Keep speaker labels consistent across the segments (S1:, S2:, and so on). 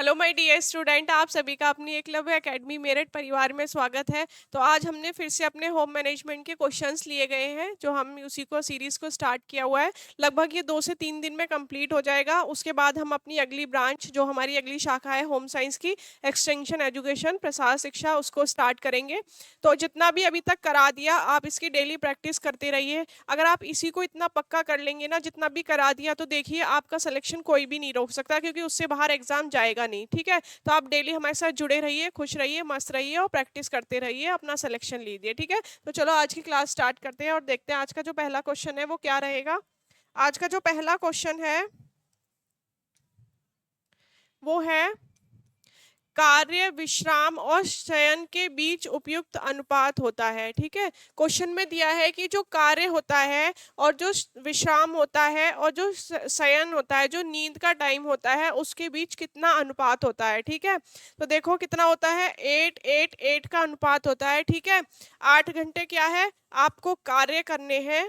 S1: Hello my dear student, आप सभी का अपनी एकलव्य एकेडमी मेरठ परिवार में स्वागत है। तो आज हमने फिर से अपने होम मैनेजमेंट के क्वेश्चंस लिए गए हैं, जो हम उसी को सीरीज़ को स्टार्ट किया हुआ है। लगभग ये 2 से 3 दिन में कंप्लीट हो जाएगा। उसके बाद हम अपनी अगली ब्रांच, जो हमारी अगली शाखा है होम साइंस की, एक्सटेंशन एजुकेशन प्रसार शिक्षा, उसको स्टार्ट करेंगे। तो जितना भी अभी तक करा दिया, आप इसकी डेली प्रैक्टिस करते रहिए। अगर आप इसी को इतना पक्का कर लेंगे ना, जितना भी करा दिया, तो देखिए आपका सिलेक्शन कोई भी नहीं रोक सकता, क्योंकि उससे बाहर एग्जाम जाएगा नहीं। ठीक है, तो आप डेली हमारे साथ जुड़े रहिए, खुश रहिए, मस्त रहिए और प्रैक्टिस करते रहिए, अपना सिलेक्शन लीजिए। ठीक है, तो चलो आज की क्लास स्टार्ट करते हैं और देखते हैं आज का जो पहला क्वेश्चन है वो क्या रहेगा। आज का जो पहला क्वेश्चन है वो है, कार्य, विश्राम और शयन के बीच उपयुक्त अनुपात होता है। ठीक है, क्वेश्चन में दिया है कि जो कार्य होता है और जो विश्राम होता है और जो शयन होता है, जो नींद का टाइम होता है, उसके बीच कितना अनुपात होता है। ठीक है, तो देखो कितना होता है, 8 का अनुपात होता है। ठीक है, 8 घंटे क्या है, आपको कार्य करने हैं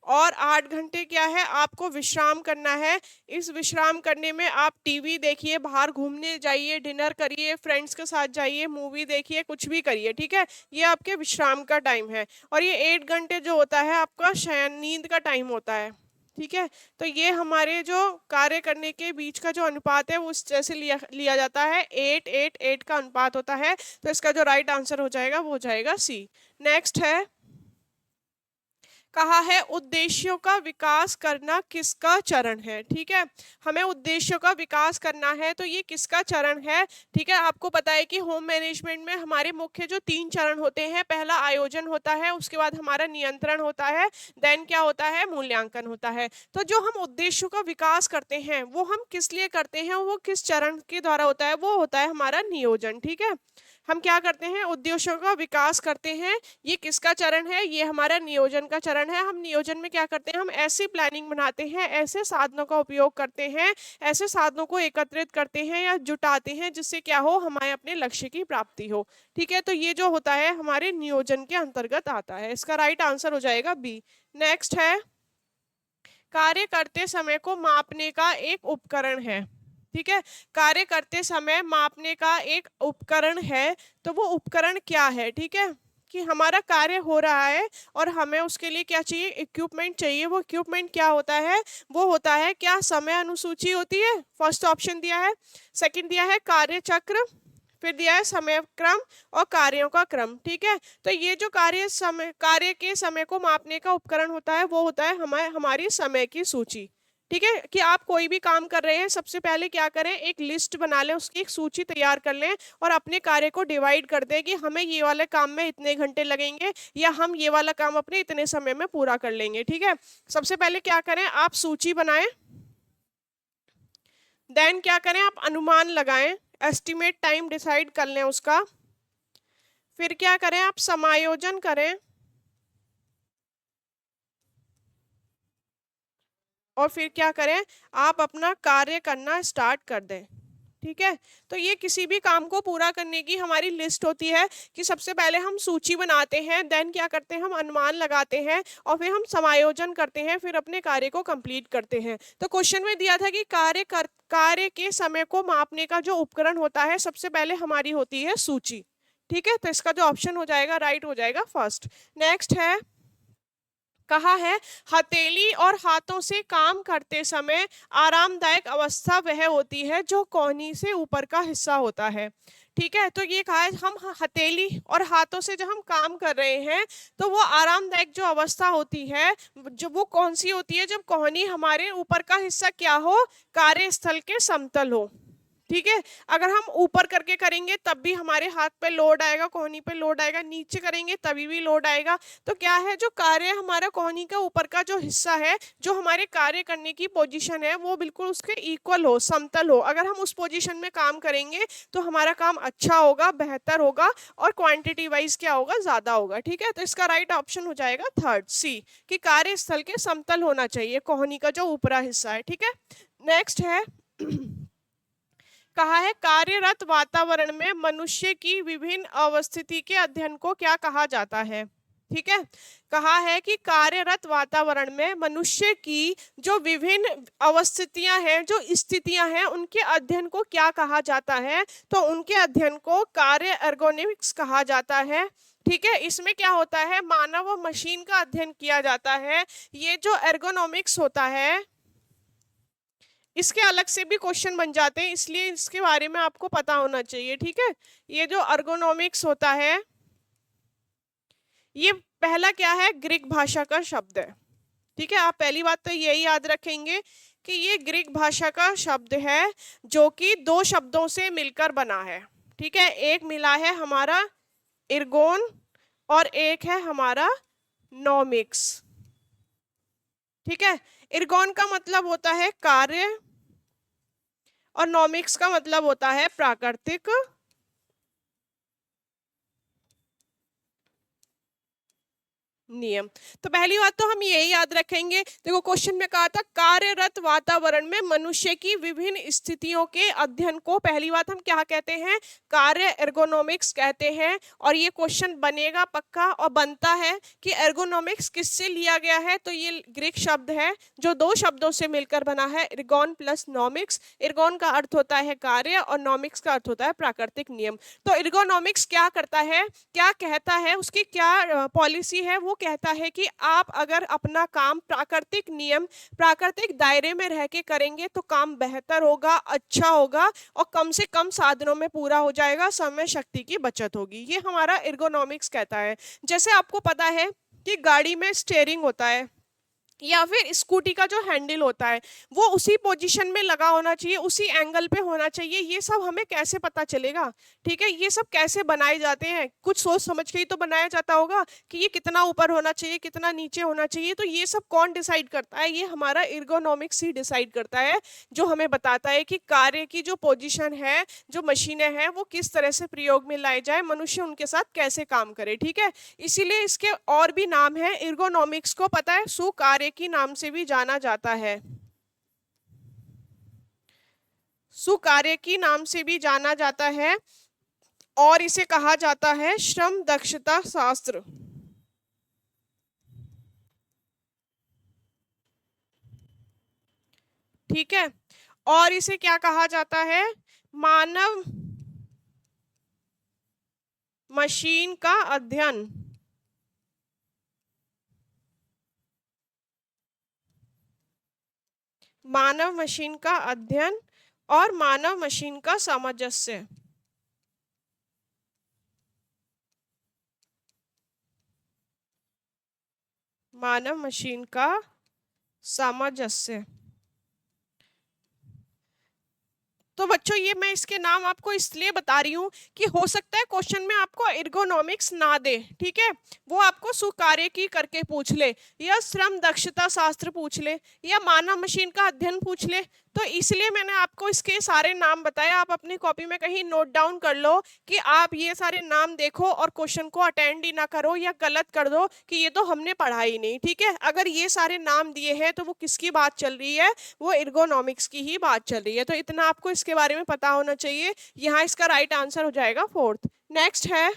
S1: और 8 घंटे क्या है, आपको विश्राम करना है। इस विश्राम करने में आप टीवी देखिए, बाहर घूमने जाइए, डिनर करिए, फ्रेंड्स के साथ जाइए, मूवी देखिए, कुछ भी करिए। ठीक है, ये आपके विश्राम का टाइम है। और ये 8 घंटे जो होता है आपका शयन, नींद का टाइम होता है। ठीक है, तो ये हमारे जो कार्य करने के बीच का जो अनुपात है वो उस जैसे लिया जाता है, 8 का अनुपात होता है। तो इसका जो राइट आंसर हो जाएगा वो हो जाएगा सी। नेक्स्ट है, कहा है उद्देश्यों का विकास करना किसका चरण है। ठीक है, हमें उद्देश्यों का विकास करना है, तो ये किसका चरण है। ठीक है, आपको पता है कि होम मैनेजमेंट में हमारे मुख्य जो 3 चरण होते हैं, पहला आयोजन होता है, उसके बाद हमारा नियंत्रण होता है, देन क्या होता है, मूल्यांकन होता है। तो जो हम उद्देश्यों का विकास करते हैं वो हम किस लिए करते हैं, वो किस चरण के द्वारा होता है, वो होता है हमारा नियोजन। ठीक है, हम क्या करते हैं, उद्देश्यों का विकास करते हैं। ये किसका चरण है, ये हमारा नियोजन का चरण है। हम नियोजन में क्या करते हैं, हम ऐसी प्लानिंग बनाते हैं, ऐसे साधनों का उपयोग करते हैं, ऐसे साधनों को एकत्रित करते हैं या जुटाते हैं जिससे क्या हो, हमारे अपने लक्ष्य की प्राप्ति हो। ठीक है, तो ये जो होता है हमारे नियोजन के अंतर्गत आता है। इसका राइट आंसर हो जाएगा बी। नेक्स्ट है, कार्य करते समय को मापने का एक उपकरण है। ठीक है, कार्य करते समय मापने का एक उपकरण है, तो वो उपकरण क्या है। ठीक है, कि हमारा कार्य हो रहा है और हमें उसके लिए क्या चाहिए, इक्विपमेंट चाहिए। वो इक्विपमेंट क्या होता है, वो होता है क्या, समय अनुसूची होती है, फर्स्ट ऑप्शन दिया है। सेकंड दिया है कार्य चक्र, फिर दिया है समय क्रम और कार्यों का क्रम। ठीक है, तो ये जो कार्य के समय को मापने का उपकरण होता है वो होता है हमारी समय की सूची। ठीक है, कि आप कोई भी काम कर रहे हैं, सबसे पहले क्या करें, एक लिस्ट बना लें, उसकी एक सूची तैयार कर लें और अपने कार्य को डिवाइड कर दें कि हमें ये वाले काम में इतने घंटे लगेंगे या हम ये वाला काम अपने इतने समय में पूरा कर लेंगे। ठीक है, सबसे पहले क्या करें, आप सूची बनाएं, देन क्या करें, आप अनुमान लगाएं, एस्टिमेट टाइम डिसाइड कर लें उसका। फिर क्या करें, आप समायोजन करें और फिर क्या करें, आप अपना कार्य करना स्टार्ट कर दें। ठीक है, तो ये किसी भी काम को पूरा करने की हमारी लिस्ट होती है कि सबसे पहले हम सूची बनाते हैं, देन क्या करते हैं, हम अनुमान लगाते हैं और फिर हम समायोजन करते हैं, फिर अपने कार्य को कंप्लीट करते हैं। तो क्वेश्चन में दिया था कि कार्य के समय को मापने का जो उपकरण होता है, सबसे पहले हमारी होती है सूची। ठीक है, तो इसका जो ऑप्शन हो जाएगा राइट हो जाएगा फर्स्ट। नेक्स्ट है, कहा है हथेली और हाथों से काम करते समय आरामदायक अवस्था वह होती है जो कोहनी से ऊपर का हिस्सा होता है। ठीक है, तो ये कहा है, हम हथेली और हाथों से जब हम काम कर रहे हैं तो वो आरामदायक जो अवस्था होती है, जो वो कौन सी होती है, जब कोहनी हमारे ऊपर का हिस्सा क्या हो, कार्यस्थल के समतल हो। ठीक है, अगर हम ऊपर करके करेंगे तब भी हमारे हाथ पे लोड आएगा, कोहनी पे लोड आएगा, नीचे करेंगे तभी भी लोड आएगा। तो क्या है, जो कार्य हमारा कोहनी का ऊपर का जो हिस्सा है, जो हमारे कार्य करने की पोजीशन है, वो बिल्कुल उसके इक्वल हो, समतल हो। अगर हम उस पोजीशन में काम करेंगे तो हमारा काम अच्छा होगा, बेहतर होगा और क्वांटिटी वाइज क्या होगा, ज्यादा होगा। ठीक है, तो इसका राइट ऑप्शन हो जाएगा थर्ड सी, कि कार्यस्थल के समतल होना चाहिए कोहनी का जो ऊपरा हिस्सा है। ठीक है, नेक्स्ट है, कहा है कार्यरत वातावरण में मनुष्य की विभिन्न अवस्थिति के अध्ययन को क्या कहा जाता है। ठीक है, कहा है कि कार्यरत वातावरण में मनुष्य की जो विभिन्न अवस्थितियां हैं, जो स्थितियां हैं, उनके अध्ययन को क्या कहा जाता है? तो उनके अध्ययन को कार्य एर्गोनॉमिक्स कहा जाता है। ठीक है, इसमें क्या होता है, मानव और मशीन का अध्ययन किया जाता है। ये जो एर्गोनॉमिक्स होता है, इसके अलग से भी क्वेश्चन बन जाते हैं, इसलिए इसके बारे में आपको पता होना चाहिए। ठीक है, ये जो एर्गोनॉमिक्स होता है, ये पहला क्या है, ग्रीक भाषा का शब्द है। ठीक है, आप पहली बात तो यही याद रखेंगे कि ये ग्रीक भाषा का शब्द है, जो कि दो शब्दों से मिलकर बना है। ठीक है, एक मिला है हमारा इर्गोन और एक है हमारा नॉमिक्स। ठीक है, इर्गोन का मतलब होता है कार्य और नॉमिक्स का मतलब होता है प्राकृतिक नियम। तो पहली बात तो हम यही याद रखेंगे, देखो क्वेश्चन में कहा था कार्यरत वातावरण में मनुष्य की विभिन्न स्थितियों के अध्ययन को पहली बात हम क्या कहते हैं, कार्य एर्गोनॉमिक्स कहते हैं। और ये क्वेश्चन बनेगा पक्का और बनता है कि एर्गोनॉमिक्स किससे लिया गया है, तो ये ग्रीक शब्द है जो दो शब्दों से मिलकर बना है, इर्गोन प्लस नॉमिक्स। इर्गोन का अर्थ होता है कार्य और नॉमिक्स का अर्थ होता है प्राकृतिक नियम। तो इर्गोनॉमिक्स क्या करता है, क्या कहता है, उसकी क्या पॉलिसी है, वो कहता है कि आप अगर अपना काम प्राकृतिक नियम, प्राकृतिक दायरे में रह के करेंगे तो काम बेहतर होगा, अच्छा होगा और कम से कम साधनों में पूरा हो जाएगा, समय शक्ति की बचत होगी। ये हमारा एर्गोनॉमिक्स कहता है। जैसे आपको पता है कि गाड़ी में स्टीयरिंग होता है या फिर स्कूटी का जो हैंडल होता है वो उसी पोजीशन में लगा होना चाहिए, उसी एंगल पे होना चाहिए। ये सब हमें कैसे पता चलेगा? ठीक है, ये सब कैसे बनाए जाते हैं, कुछ सोच समझ के ही तो बनाया जाता होगा कि ये कितना ऊपर होना चाहिए, कितना नीचे होना चाहिए। तो ये सब कौन डिसाइड करता है? ये हमारा एर्गोनॉमिक्स ही डिसाइड करता है, जो हमें बताता है कि कार्य की जो पोजिशन है, जो मशीनें हैं, वो किस तरह से प्रयोग में लाई जाए, मनुष्य उनके साथ कैसे काम करे। ठीक है, इसीलिए इसके और भी नाम है। एर्गोनॉमिक्स को पता है सुकार्य के नाम से भी जाना जाता है, सुकार्य की नाम से भी जाना जाता है और इसे कहा जाता है श्रम दक्षता शास्त्र। ठीक है, और इसे क्या कहा जाता है, मानव मशीन का अध्ययन। मानव मशीन का अध्ययन और मानव मशीन का सामंजस्य। मानव मशीन का सामंजस्य। तो बच्चों ये मैं इसके नाम आपको इसलिए बता रही हूँ कि हो सकता है क्वेश्चन में आपको एर्गोनॉमिक्स ना दे। ठीक है, वो आपको सुकार्य की करके पूछ ले, या श्रम दक्षता शास्त्र पूछ ले, या मानव मशीन का अध्ययन पूछ ले। तो इसलिए मैंने आपको इसके सारे नाम बताया। आप अपनी कॉपी में कहीं नोट डाउन कर लो कि आप ये सारे नाम देखो और क्वेश्चन को अटेंड ही ना करो या गलत कर दो कि ये तो हमने पढ़ा ही नहीं। ठीक है, अगर ये सारे नाम दिए हैं तो वो किसकी बात चल रही है, वो एर्गोनॉमिक्स की ही बात चल रही है। तो इतना आपको इसके बारे में पता होना चाहिए। यहाँ इसका राइट आंसर हो जाएगा फोर्थ। नेक्स्ट है,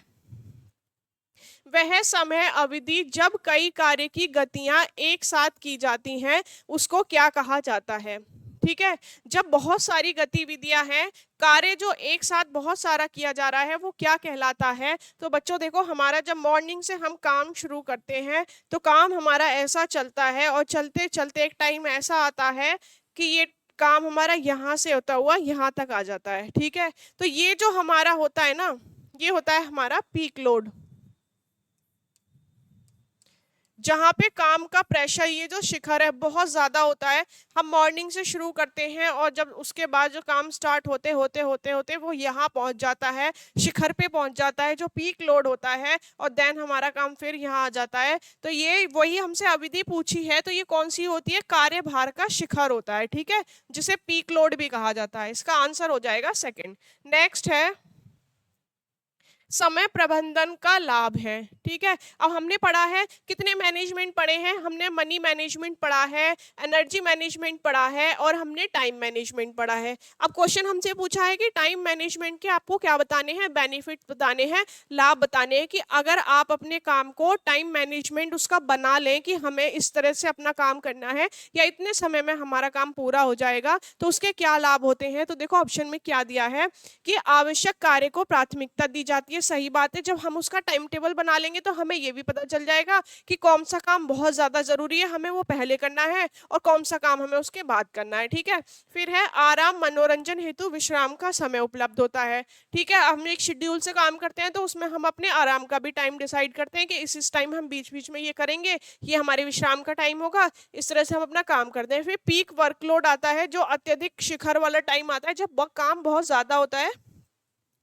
S1: वह समय अवधि जब कई कार्य की गतियां एक साथ की जाती हैं उसको क्या कहा जाता है। ठीक है, जब बहुत सारी गतिविधियां हैं, कार्य जो एक साथ बहुत सारा किया जा रहा है, वो क्या कहलाता है। तो बच्चों देखो, हमारा जब मॉर्निंग से हम काम शुरू करते हैं तो काम हमारा ऐसा चलता है और चलते चलते एक टाइम ऐसा आता है कि ये काम हमारा यहाँ से होता हुआ यहाँ तक आ जाता है। ठीक है, तो ये जो हमारा होता है ना, ये होता है हमारा पीक लोड, जहाँ पे काम का प्रेशर, ये जो शिखर है, बहुत ज़्यादा होता है। हम मॉर्निंग से शुरू करते हैं और जब उसके बाद जो काम स्टार्ट होते होते होते होते वो यहाँ पहुँच जाता है, शिखर पे पहुँच जाता है जो पीक लोड होता है, और देन हमारा काम फिर यहाँ आ जाता है। तो ये वही हमसे अवधि पूछी है, तो ये कौन सी होती है, कार्यभार का शिखर होता है। ठीक है, जिसे पीक लोड भी कहा जाता है। इसका आंसर हो जाएगा सेकेंड। नेक्स्ट है, समय प्रबंधन का लाभ है, ठीक है। अब हमने पढ़ा है, कितने मैनेजमेंट पढ़े हैं हमने? मनी मैनेजमेंट पढ़ा है, एनर्जी मैनेजमेंट पढ़ा है और हमने टाइम मैनेजमेंट पढ़ा है। अब क्वेश्चन हमसे पूछा है कि टाइम मैनेजमेंट के आपको क्या बताने हैं? बेनिफिट बताने हैं, लाभ बताने हैं कि अगर आप अपने काम को टाइम मैनेजमेंट उसका बना लें कि हमें इस तरह से अपना काम करना है या इतने समय में हमारा काम पूरा हो जाएगा, तो उसके क्या लाभ होते हैं। तो देखो ऑप्शन में क्या दिया है कि आवश्यक कार्य को प्राथमिकता दी जाती है। सही बात है, जब हम उसका टाइम टेबल बना लेंगे तो हमें ये भी पता चल जाएगा कि कौन सा काम बहुत ज्यादा जरूरी है, हमें वो पहले करना है और कौन सा काम हमें उसके बाद करना है, ठीक है। फिर है आराम मनोरंजन हेतु विश्राम का समय उपलब्ध होता है, ठीक है। हम एक शेड्यूल से काम करते हैं तो उसमें हम अपने आराम का भी टाइम डिसाइड करते हैं कि इस टाइम हम बीच बीच में ये करेंगे, ये हमारे विश्राम का टाइम होगा, इस तरह से हम अपना काम करते हैं। फिर पीक वर्कलोड आता है, जो अत्यधिक शिखर वाला टाइम आता है, जब काम बहुत ज्यादा होता है,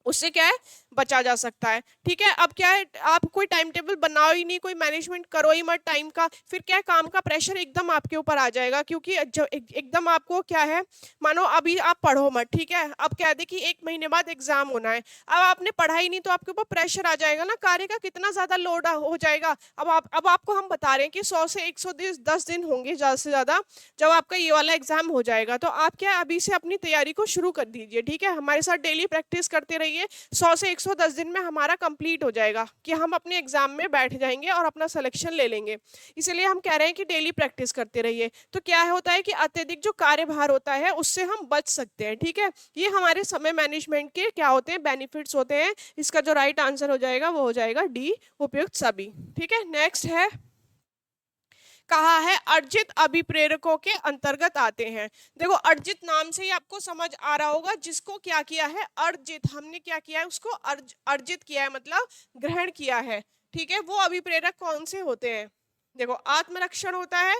S1: उससे क्या है, बचा जा सकता है, ठीक है। अब क्या है, आप कोई टाइम टेबल बनाओ ही नहीं, कोई मैनेजमेंट करो ही मत टाइम का, फिर क्या है, काम का प्रेशर एकदम आपके ऊपर आ जाएगा, क्योंकि जो एकदम आपको क्या है, मानो अभी आप पढ़ो मत, ठीक है। अब क्या है कि 1 महीने बाद एग्जाम होना है, अब आपने पढ़ा ही नहीं तो आपके ऊपर प्रेशर आ जाएगा ना, कार्य का कितना ज्यादा लोड हो जाएगा। अब आपको हम बता रहे हैं कि 100 से 110 दिन होंगे ज्यादा से ज्यादा जब आपका ये वाला एग्जाम हो जाएगा, तो आप क्या है, अभी से अपनी तैयारी को शुरू कर दीजिए, ठीक है। हमारे साथ डेली प्रैक्टिस करते रहिए, 100 से 110 दिन में हमारा कंप्लीट हो जाएगा कि हम अपने एग्जाम में बैठ जाएंगे और अपना सिलेक्शन ले लेंगे। इसलिए हम कह रहे हैं कि डेली प्रैक्टिस करते रहिए। तो क्या होता है कि अत्यधिक जो कार्यभार होता है उससे हम बच सकते हैं, ठीक है। ये हमारे समय मैनेजमेंट के क्या होते हैं, बेनिफिट्स होते हैं। इसका जो राइट आंसर हो जाएगा वो हो जाएगा डी, उपयुक्त सभी, ठीक है। नेक्स्ट है, कहा है अर्जित अभिप्रेरकों के अंतर्गत आते हैं। देखो अर्जित नाम से ही आपको समझ आ रहा होगा, जिसको क्या किया है, अर्जित, हमने क्या किया है, उसको अर्जित किया है, मतलब ग्रहण किया है, ठीक है। वो अभिप्रेरक कौन से होते हैं? देखो आत्मरक्षण होता है,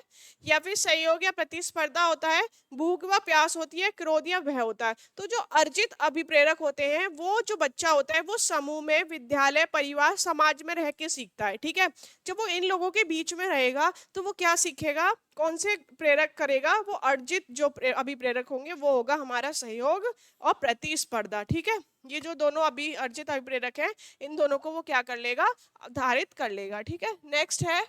S1: या फिर सहयोग या प्रतिस्पर्धा होता है, भूख व प्यास होती है, क्रोध या भय होता है। तो जो अर्जित अभिप्रेरक होते हैं, वो जो बच्चा होता है वो समूह में, विद्यालय, परिवार, समाज में रह के सीखता है, ठीक है। जब वो इन लोगों के बीच में रहेगा तो वो क्या सीखेगा, कौन से प्रेरक करेगा, वो अर्जित जो अभिप्रेरक होंगे वो होगा हमारा सहयोग और प्रतिस्पर्धा, ठीक है। ये जो दोनों अभी अर्जित अभिप्रेरक है, इन दोनों को वो क्या कर लेगा, धारित कर लेगा, ठीक है। नेक्स्ट है,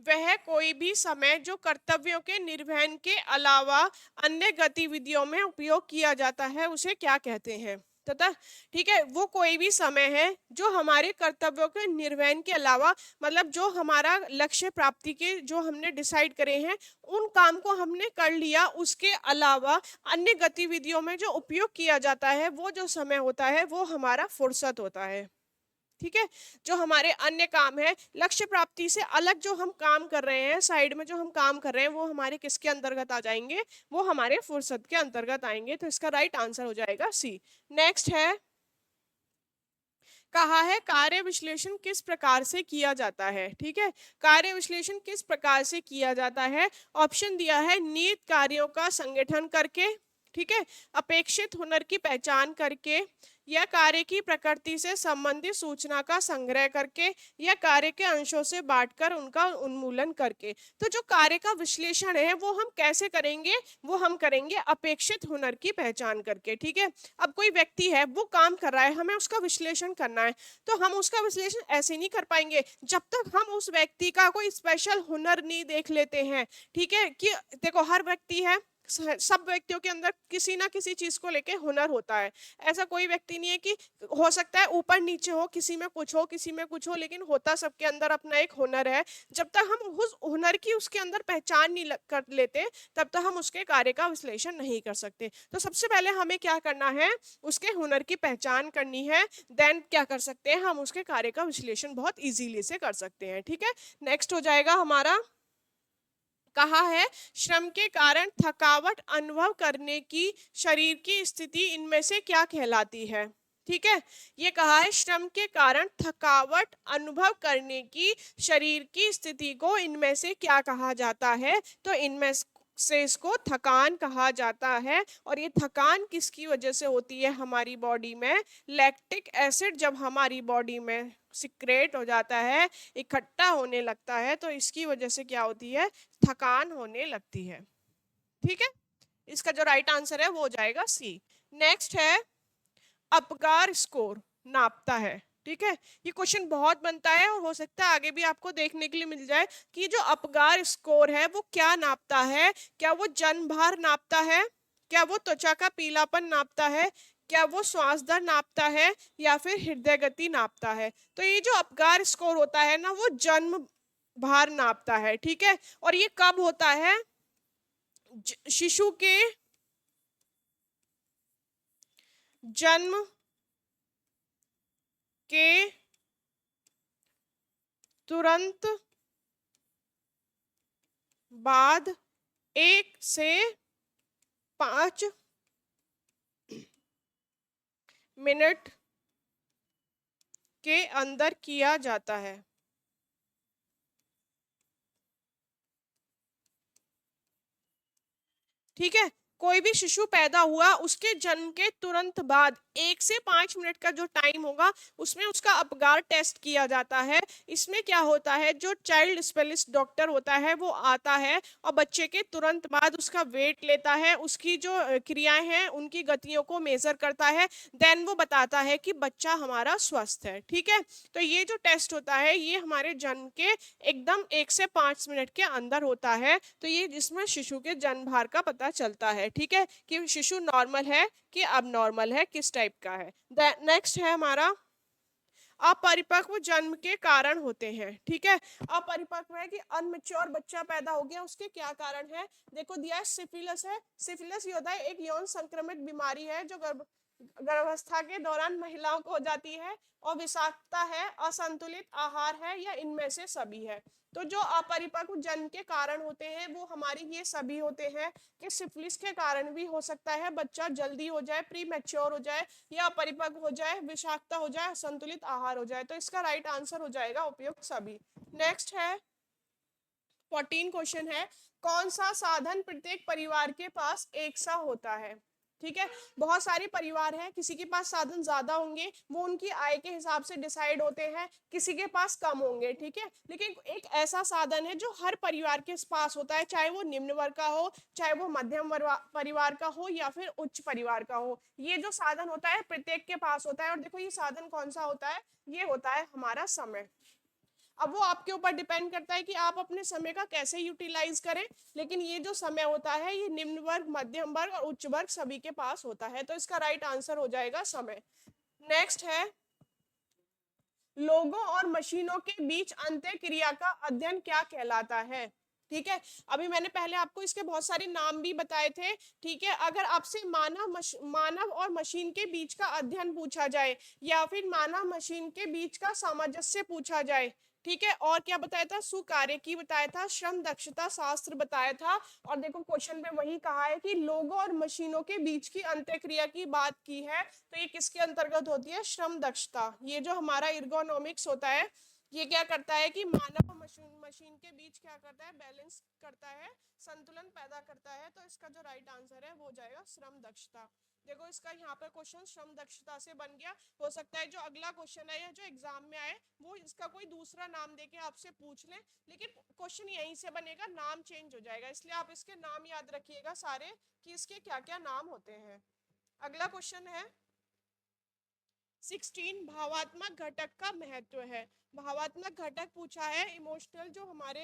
S1: वह कोई भी समय जो कर्तव्यों के निर्वहन के अलावा अन्य गतिविधियों में उपयोग किया जाता है उसे क्या कहते हैं? तथा, ठीक है, वो कोई भी समय है जो हमारे कर्तव्यों के निर्वहन के अलावा, मतलब जो हमारा लक्ष्य प्राप्ति के जो हमने डिसाइड करे हैं उन काम को हमने कर लिया, उसके अलावा अन्य गतिविधियों में जो उपयोग किया जाता है वो जो समय होता है वो हमारा फुर्सत होता है, ठीक है। जो हमारे अन्य काम है, लक्ष्य प्राप्ति से अलग जो हम काम कर रहे हैं, साइड में जो हम काम कर रहे हैं, वो हमारे किसके अंतर्गत आ जाएंगे, वो हमारे फुर्सत के अंतर्गत आएंगे। तो इसका राइट आंसर हो जाएगा सी। नेक्स्ट है, कहा है कार्य विश्लेषण किस प्रकार से किया जाता है, ठीक है। कार्य विश्लेषण किस प्रकार से किया जाता है? ऑप्शन दिया है, नियत कार्यों का संगठन करके, ठीक है, अपेक्षित हुनर की पहचान करके, या कार्य की प्रकृति से संबंधित सूचना का संग्रह करके, या कार्य के अंशों से बांटकर उनका उन्मूलन करके। तो जो कार्य का विश्लेषण है वो हम कैसे करेंगे, वो हम करेंगे अपेक्षित हुनर की पहचान करके, ठीक है। अब कोई व्यक्ति है वो काम कर रहा है, हमें उसका विश्लेषण करना है, तो हम उसका विश्लेषण ऐसे नहीं कर पाएंगे जब तक हम उस व्यक्ति का कोई स्पेशल हुनर नहीं देख लेते हैं, ठीक है। कि देखो हर व्यक्ति है, सब व्यक्तियों के अंदर किसी ना किसी चीज को लेके हुनर होता है। ऐसा कोई व्यक्ति नहीं है कि, हो सकता है ऊपर नीचे हो, किसी में कुछ हो किसी में कुछ हो, लेकिन होता सबके अंदर अपना एक हुनर है। जब तक हम उस हुनर की उसके अंदर पहचान नहीं कर लेते, तब तक हम उसके कार्य का विश्लेषण नहीं कर सकते। तो सबसे पहले हमें क्या करना है, उसके हुनर की पहचान करनी है, देन क्या कर सकते हैं, हम उसके कार्य का विश्लेषण बहुत इजीली से कर सकते हैं, ठीक है। नेक्स्ट हो जाएगा हमारा, कहा है श्रम के कारण थकावट अनुभव करने की शरीर की स्थिति इनमें से क्या कहलाती है? ठीक है, ये कहा है श्रम के कारण थकावट अनुभव करने की शरीर की स्थिति को इनमें से क्या कहा जाता है? तो इनमें से इसको थकान कहा जाता है। और ये थकान किसकी वजह से होती है हमारी बॉडी में? लैक्टिक एसिड जब हमारी बॉडी में सिक्रेट हो जाता है, इकट्ठा होने लगता है, तो इसकी वजह से क्या होती है, थकान होने लगती है, ठीक है। इसका जो राइट आंसर है वो हो जाएगा सी। नेक्स्ट है अपगार स्कोर, नापता है। ठीक है, ये क्वेश्चन बहुत बनता है और हो सकता है आगे भी आपको देखने के लिए मिल जाए कि जो अपगार स्कोर है वो क्या नापता है। क्या वो जन भार नापता है, क्या वो त्वचा का पीलापन नापता है, क्या वो श्वास दर नापता है, या फिर हृदय गति नापता है। तो ये जो अपगार स्कोर होता है ना, वो जन्म भार नापता है। ठीक है, और ये कब होता है? शिशु के जन्म के तुरंत बाद 1 से 5 मिनट के अंदर किया जाता है। ठीक है, कोई भी शिशु पैदा हुआ उसके जन्म के तुरंत बाद 1 से 5 मिनट का जो टाइम होगा उसमें उसका अपगार टेस्ट किया जाता है। इसमें क्या होता है, जो चाइल्ड स्पेशलिस्ट डॉक्टर होता है वो आता है और बच्चे के तुरंत बाद उसका वेट लेता है, उसकी जो क्रियाएं हैं उनकी गतियों को मेजर करता है, देन वो बताता है कि बच्चा हमारा स्वस्थ है। ठीक है, तो ये जो टेस्ट होता है ये हमारे जन्म के एकदम 1 से 5 मिनट के अंदर होता है। तो ये जिसमें शिशु के जन्म भार का पता चलता है। ठीक है, कि शिशु नॉर्मल है कि अब नॉर्मल है, किस टाइप का है। नेक्स्ट है हमारा अपरिपक्व जन्म के कारण होते हैं। ठीक है, अपरिपक्व है कि अनमेच्योर बच्चा पैदा हो गया, उसके क्या कारण है? देखो दिया है, सिफिलिस है। सिफिलिस ये होता है एक यौन संक्रमित बीमारी है जो गर्भावस्था के दौरान महिलाओं को हो जाती है, और विषाक्तता है, असंतुलित आहार है, या इनमें से सभी है। तो जो अपरिपक्व जन्म के कारण होते हैं वो हमारी ये सभी होते हैं कि सिफिलिस के कारण भी हो सकता है बच्चा जल्दी हो जाए, प्री मैच्योर हो जाए, या अपरिपक्व हो जाए, विषाक्तता हो जाए, संतुलित आहार हो जाए। तो इसका राइट आंसर हो जाएगा उपयुक्त सभी। नेक्स्ट है 14 क्वेश्चन है, कौन सा साधन प्रत्येक परिवार के पास एक सा होता है? ठीक है, बहुत सारे परिवार हैं, किसी के पास साधन ज्यादा होंगे, वो उनकी आय के हिसाब से डिसाइड होते हैं, किसी के पास कम होंगे। ठीक है, लेकिन एक ऐसा साधन है जो हर परिवार के पास होता है, चाहे वो निम्न वर्ग का हो, चाहे वो मध्यम परिवार का हो, या फिर उच्च परिवार का हो। ये जो साधन होता है प्रत्येक के पास होता है। और देखो ये साधन कौन सा होता है? ये होता है हमारा समय। अब वो आपके ऊपर डिपेंड करता है कि आप अपने समय का कैसे यूटिलाइज करें, लेकिन ये जो समय होता है ये निम्न वर्ग, मध्यम वर्ग और उच्च वर्ग सभी के पास होता है। तो इसका राइट आंसर हो जाएगा समय। नेक्स्ट है, लोगों और मशीनों के बीच अंत्य क्रिया का अध्ययन क्या कहलाता है? ठीक है, अभी मैंने पहले आपको इसके बहुत सारे नाम भी बताए थे। ठीक है, अगर आपसे मानव और मशीन के बीच का अध्ययन पूछा जाए, या फिर मानव मशीन के बीच का सामंजस्य पूछा जाए, ठीक है, और क्या बताया था? सुकार्यिकी बताया था, श्रम दक्षता शास्त्र बताया था, और देखो क्वेश्चन में वही कहा है कि लोगों और मशीनों के बीच की अंत्यक्रिया की बात की है। तो ये किसके अंतर्गत होती है? श्रम दक्षता। ये जो हमारा इर्गोनॉमिक्स होता है ये क्या करता है कि मानव और मशीन के बीच क्या करता है? बैलेंस करता है, संतुलन पैदा करता है। तो इसका जो राइट आंसर है वो हो जाएगा श्रम दक्षता। देखो इसका यहाँ पर क्वेश्चन श्रम दक्षता से बन गया। हो सकता है जो अगला क्वेश्चन है या जो एग्जाम में आए वो इसका कोई दूसरा नाम देके आपसे पूछ ले, लेकिन क्वेश्चन यहीं से बनेगा, नाम चेंज हो जाएगा। इसलिए आप इसके नाम याद रखिएगा सारे कि इसके क्या क्या नाम होते हैं। अगला क्वेश्चन है 16, भावात्मक घटक का महत्व है। भावात्मक घटक पूछा है, इमोशनल जो हमारे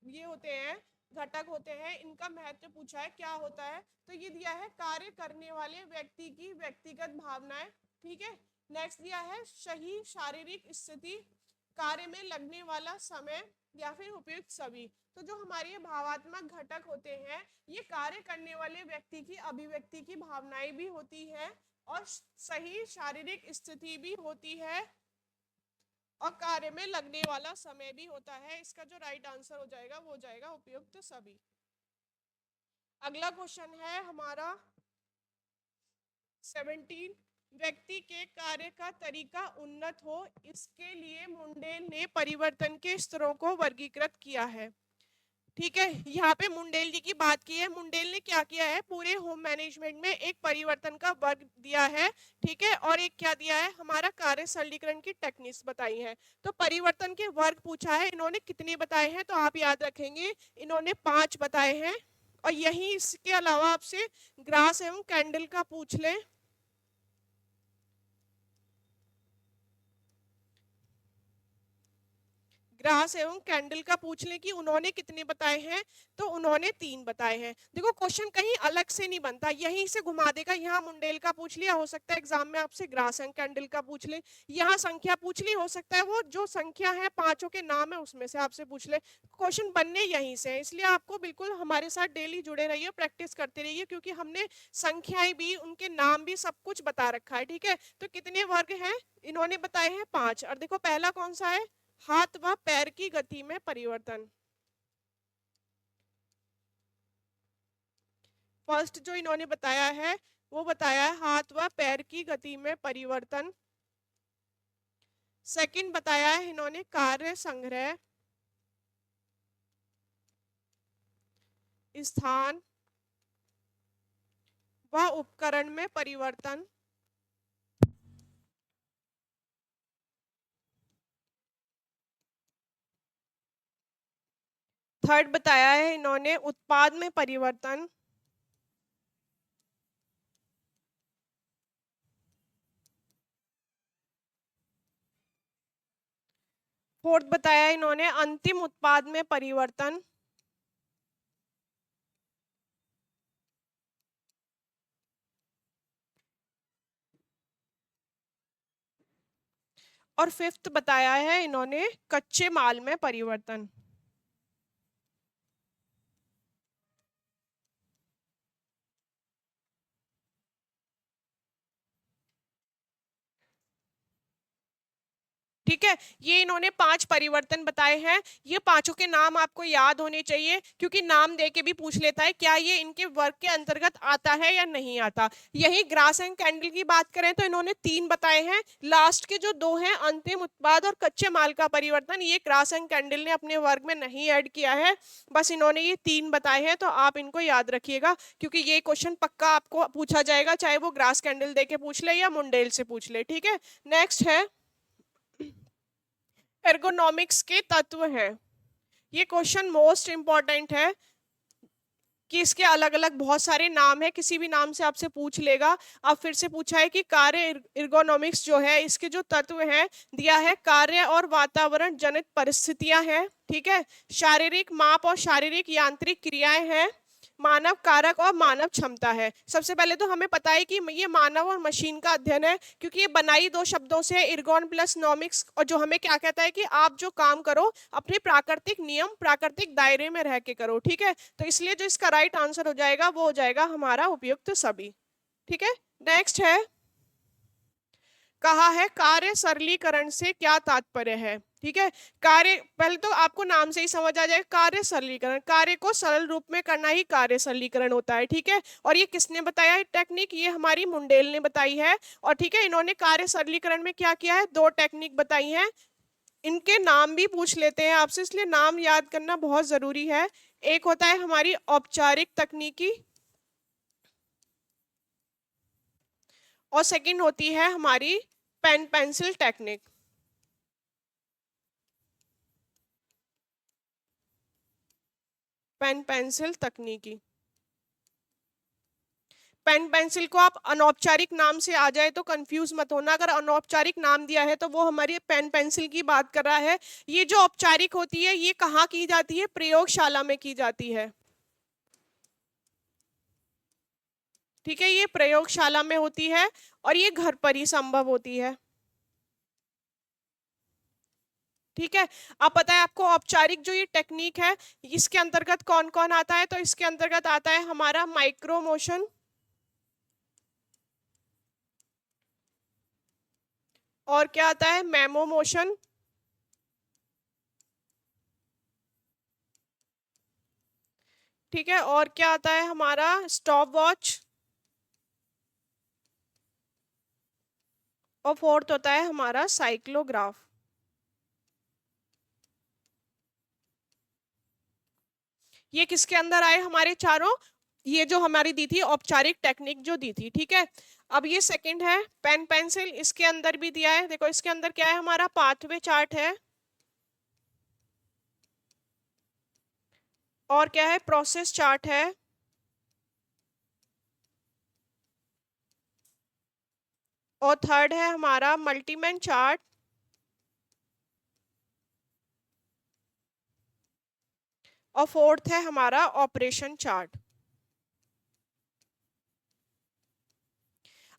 S1: ये होते हैं घटक होते हैं, इनका महत्व पूछा है क्या होता है। तो ये दिया है कार्य करने वाले व्यक्ति की व्यक्तिगत भावनाएं। ठीक है, नेक्स्ट दिया है सही शारीरिक स्थिति, कार्य में लगने वाला समय, या फिर उपयुक्त सभी। तो जो हमारे भावात्मक घटक होते हैं ये कार्य करने वाले व्यक्ति की अभिव्यक्ति की भावनाएं भी होती है, और सही शारीरिक स्थिति भी होती है, और कार्य में लगने वाला समय भी होता है। इसका जो राइट आंसर हो जाएगा वो हो जाएगा उपयुक्त सभी। अगला क्वेश्चन है हमारा 17, व्यक्ति के कार्य का तरीका उन्नत हो इसके लिए मुंडेल ने परिवर्तन के स्तरों को वर्गीकृत किया है। ठीक है, यहाँ पे मुंडेल जी की बात की है। मुंडेल ने क्या किया है, पूरे होम मैनेजमेंट में एक परिवर्तन का वर्ग दिया है। ठीक है, और एक क्या दिया है, हमारा कार्य सरलीकरण की टेक्निक्स बताई है। तो परिवर्तन के वर्ग पूछा है, इन्होंने कितने बताए हैं? तो आप याद रखेंगे इन्होंने 5 बताए हैं। और यही इसके अलावा आपसे ग्रास एवं कैंडल का पूछ ले। ग्रास एवं कैंडल का पूछ लें कि उन्होंने कितने बताए हैं, तो उन्होंने 3 बताए हैं। देखो क्वेश्चन कहीं अलग से नहीं बनता, यहीं से घुमा देगा। यहाँ मुंडेल का पूछ लिया, हो सकता है एग्जाम में आपसे ग्रास एंड कैंडल का पूछ ले। यहाँ संख्या पूछ ली, हो सकता है वो जो संख्या है पांचों के नाम है उसमें से आपसे पूछ ले। क्वेश्चन बनने यहीं से है, इसलिए आपको बिल्कुल हमारे साथ डेली जुड़े रहिए, प्रैक्टिस करते रहिए, क्योंकि हमने संख्याएं भी, उनके नाम भी, सब कुछ बता रखा है। ठीक है, तो कितने वर्ग हैं, इन्होंने बताए हैं 5। और देखो पहला कौन सा है, हाथ व पैर की गति में परिवर्तन। फर्स्ट जो इन्होंने बताया है वो बताया है हाथ व पैर की गति में परिवर्तन। सेकंड बताया है इन्होंने कार्य संग्रह, स्थान व उपकरण में परिवर्तन। थर्ड बताया है इन्होंने उत्पाद में परिवर्तन। फोर्थ बताया इन्होंने अंतिम उत्पाद में परिवर्तन। और फिफ्थ बताया है इन्होंने कच्चे माल में परिवर्तन। ठीक है, ये इन्होंने 5 परिवर्तन बताए हैं। ये पांचों के नाम आपको याद होने चाहिए, क्योंकि नाम दे के भी पूछ लेता है क्या ये इनके वर्ग के अंतर्गत आता है या नहीं आता। यही ग्रास एंड कैंडल की बात करें तो इन्होंने 3 बताए हैं, लास्ट के जो 2 हैं अंतिम उत्पाद और कच्चे माल का परिवर्तन, ये ग्रास एंड कैंडल ने अपने वर्ग में नहीं ऐड किया है, बस इन्होंने ये 3 बताए हैं। तो आप इनको याद रखिएगा, क्योंकि ये क्वेश्चन पक्का आपको पूछा जाएगा, चाहे वो ग्रास कैंडल दे के पूछ ले या मुंडेल से पूछ ले। ठीक है, नेक्स्ट है एर्गोनॉमिक्स के तत्व हैं। ये क्वेश्चन मोस्ट इंपॉर्टेंट है कि इसके अलग अलग बहुत सारे नाम है, किसी भी नाम से आपसे पूछ लेगा। अब फिर से पूछा है कि कार्य एर्गोनॉमिक्स जो है इसके जो तत्व हैं दिया है, कार्य और वातावरण जनित परिस्थितियां हैं। ठीक है, शारीरिक माप और शारीरिक यांत्रिक क्रियाएं हैं, मानव कारक और मानव क्षमता है। सबसे पहले तो हमें पता है कि ये मानव और मशीन का अध्ययन है, क्योंकि ये बनाई 2 शब्दों से, इर्गोन प्लस नॉमिक्स, और जो हमें क्या कहता है कि आप जो काम करो अपने प्राकृतिक नियम, प्राकृतिक दायरे में रह के करो। ठीक है, तो इसलिए जो इसका राइट आंसर हो जाएगा वो हो जाएगा हमारा उपयुक्त सभी। ठीक है, नेक्स्ट है, कहा है कार्य सरलीकरण से क्या तात्पर्य है। ठीक है, कार्य, पहले तो आपको नाम से ही समझ आ जाएगा, कार्य सरलीकरण, कार्य को सरल रूप में करना ही कार्य सरलीकरण होता है। ठीक है, और ये किसने बताया है टेक्निक, ये हमारी मुंडेल ने बताई है। और ठीक है, इन्होंने कार्य सरलीकरण में क्या किया है, 2 टेक्निक बताई हैं। इनके नाम भी पूछ लेते हैं आपसे, इसलिए नाम याद करना बहुत जरूरी है। एक होता है हमारी औपचारिक तकनीकी, और सेकंड होती है हमारी pen pencil technique. Pen pencil तकनीकी, पेन पेंसिल को आप अनौपचारिक नाम से आ जाए तो कंफ्यूज मत होना, अगर अनौपचारिक नाम दिया है तो वो हमारी पेन पेंसिल की बात कर रहा है। ये जो औपचारिक होती है ये कहाँ की जाती है, प्रयोगशाला में की जाती है। ठीक है, ये प्रयोगशाला में होती है और ये घर पर ही संभव होती है। ठीक है, अब पता है आपको औपचारिक जो ये टेक्निक है इसके अंतर्गत कौन कौन आता है, तो इसके अंतर्गत आता है हमारा माइक्रो मोशन, और क्या आता है मेमो मोशन, ठीक है, और क्या आता है हमारा स्टॉप वॉच, और फोर्थ होता है हमारा साइक्लोग्राफ। ये किसके अंदर आए हमारे चारों, ये जो हमारी दी थी औपचारिक टेक्निक जो दी थी। ठीक है, अब ये सेकंड है पेन पेंसिल, इसके अंदर भी दिया है। देखो इसके अंदर क्या है, हमारा पाथवे चार्ट है, और क्या है प्रोसेस चार्ट है, और थर्ड है हमारा मल्टीमैन चार्ट, और फोर्थ है हमारा ऑपरेशन चार्ट।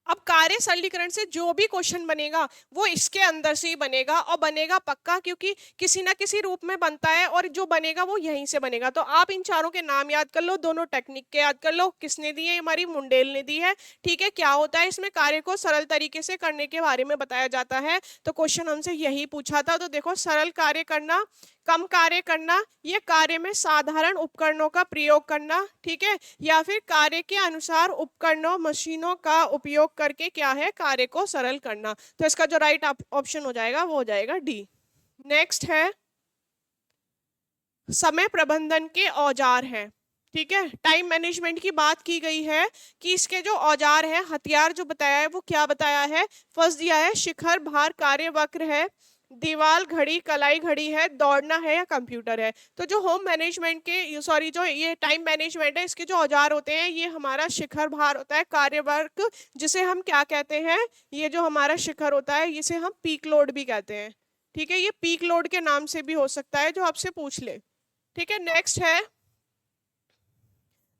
S1: अब कार्य सरलीकरण से जो भी क्वेश्चन बनेगा वो इसके अंदर से ही बनेगा, और बनेगा पक्का, क्योंकि किसी ना किसी रूप में बनता है और जो बनेगा वो यहीं से बनेगा। तो आप इन चारों के नाम याद कर लो, दोनों टेक्निक के याद कर लो। किसने दी है? हमारी मुंडेल ने दी है। ठीक है, क्या होता है इसमें? कार्य को सरल तरीके से करने के बारे में बताया जाता है। तो क्वेश्चन हमसे यही पूछा था। तो देखो, सरल कार्य करना, कम कार्य करना, ये कार्य में साधारण उपकरणों का प्रयोग करना, ठीक है, या फिर कार्य के अनुसार उपकरणों मशीनों का उपयोग करके क्या है? कार्य को सरल करना। तो इसका जो राइट ऑप्शन हो जाएगा वो हो जाएगा डी। नेक्स्ट है समय प्रबंधन के औजार हैं। ठीक है, टाइम मैनेजमेंट की बात की गई है कि इसके जो औजार है, हथियार जो बताया है वो क्या बताया है? फर्स्ट दिया है शिखर, भार, कार्यवक्र है, दीवार, घड़ी, कलाई घड़ी है, दौड़ना है, या कंप्यूटर है। तो जो होम मैनेजमेंट के, सॉरी, जो ये टाइम मैनेजमेंट है, इसके जो औजार होते हैं, ये हमारा शिखर भार होता है, कार्यवर्क जिसे हम क्या कहते हैं? ये जो हमारा शिखर होता है इसे हम पीक लोड भी कहते हैं। ठीक है, ये पीक लोड के नाम से भी हो सकता है, जो आपसे पूछ ले। ठीक है, नेक्स्ट है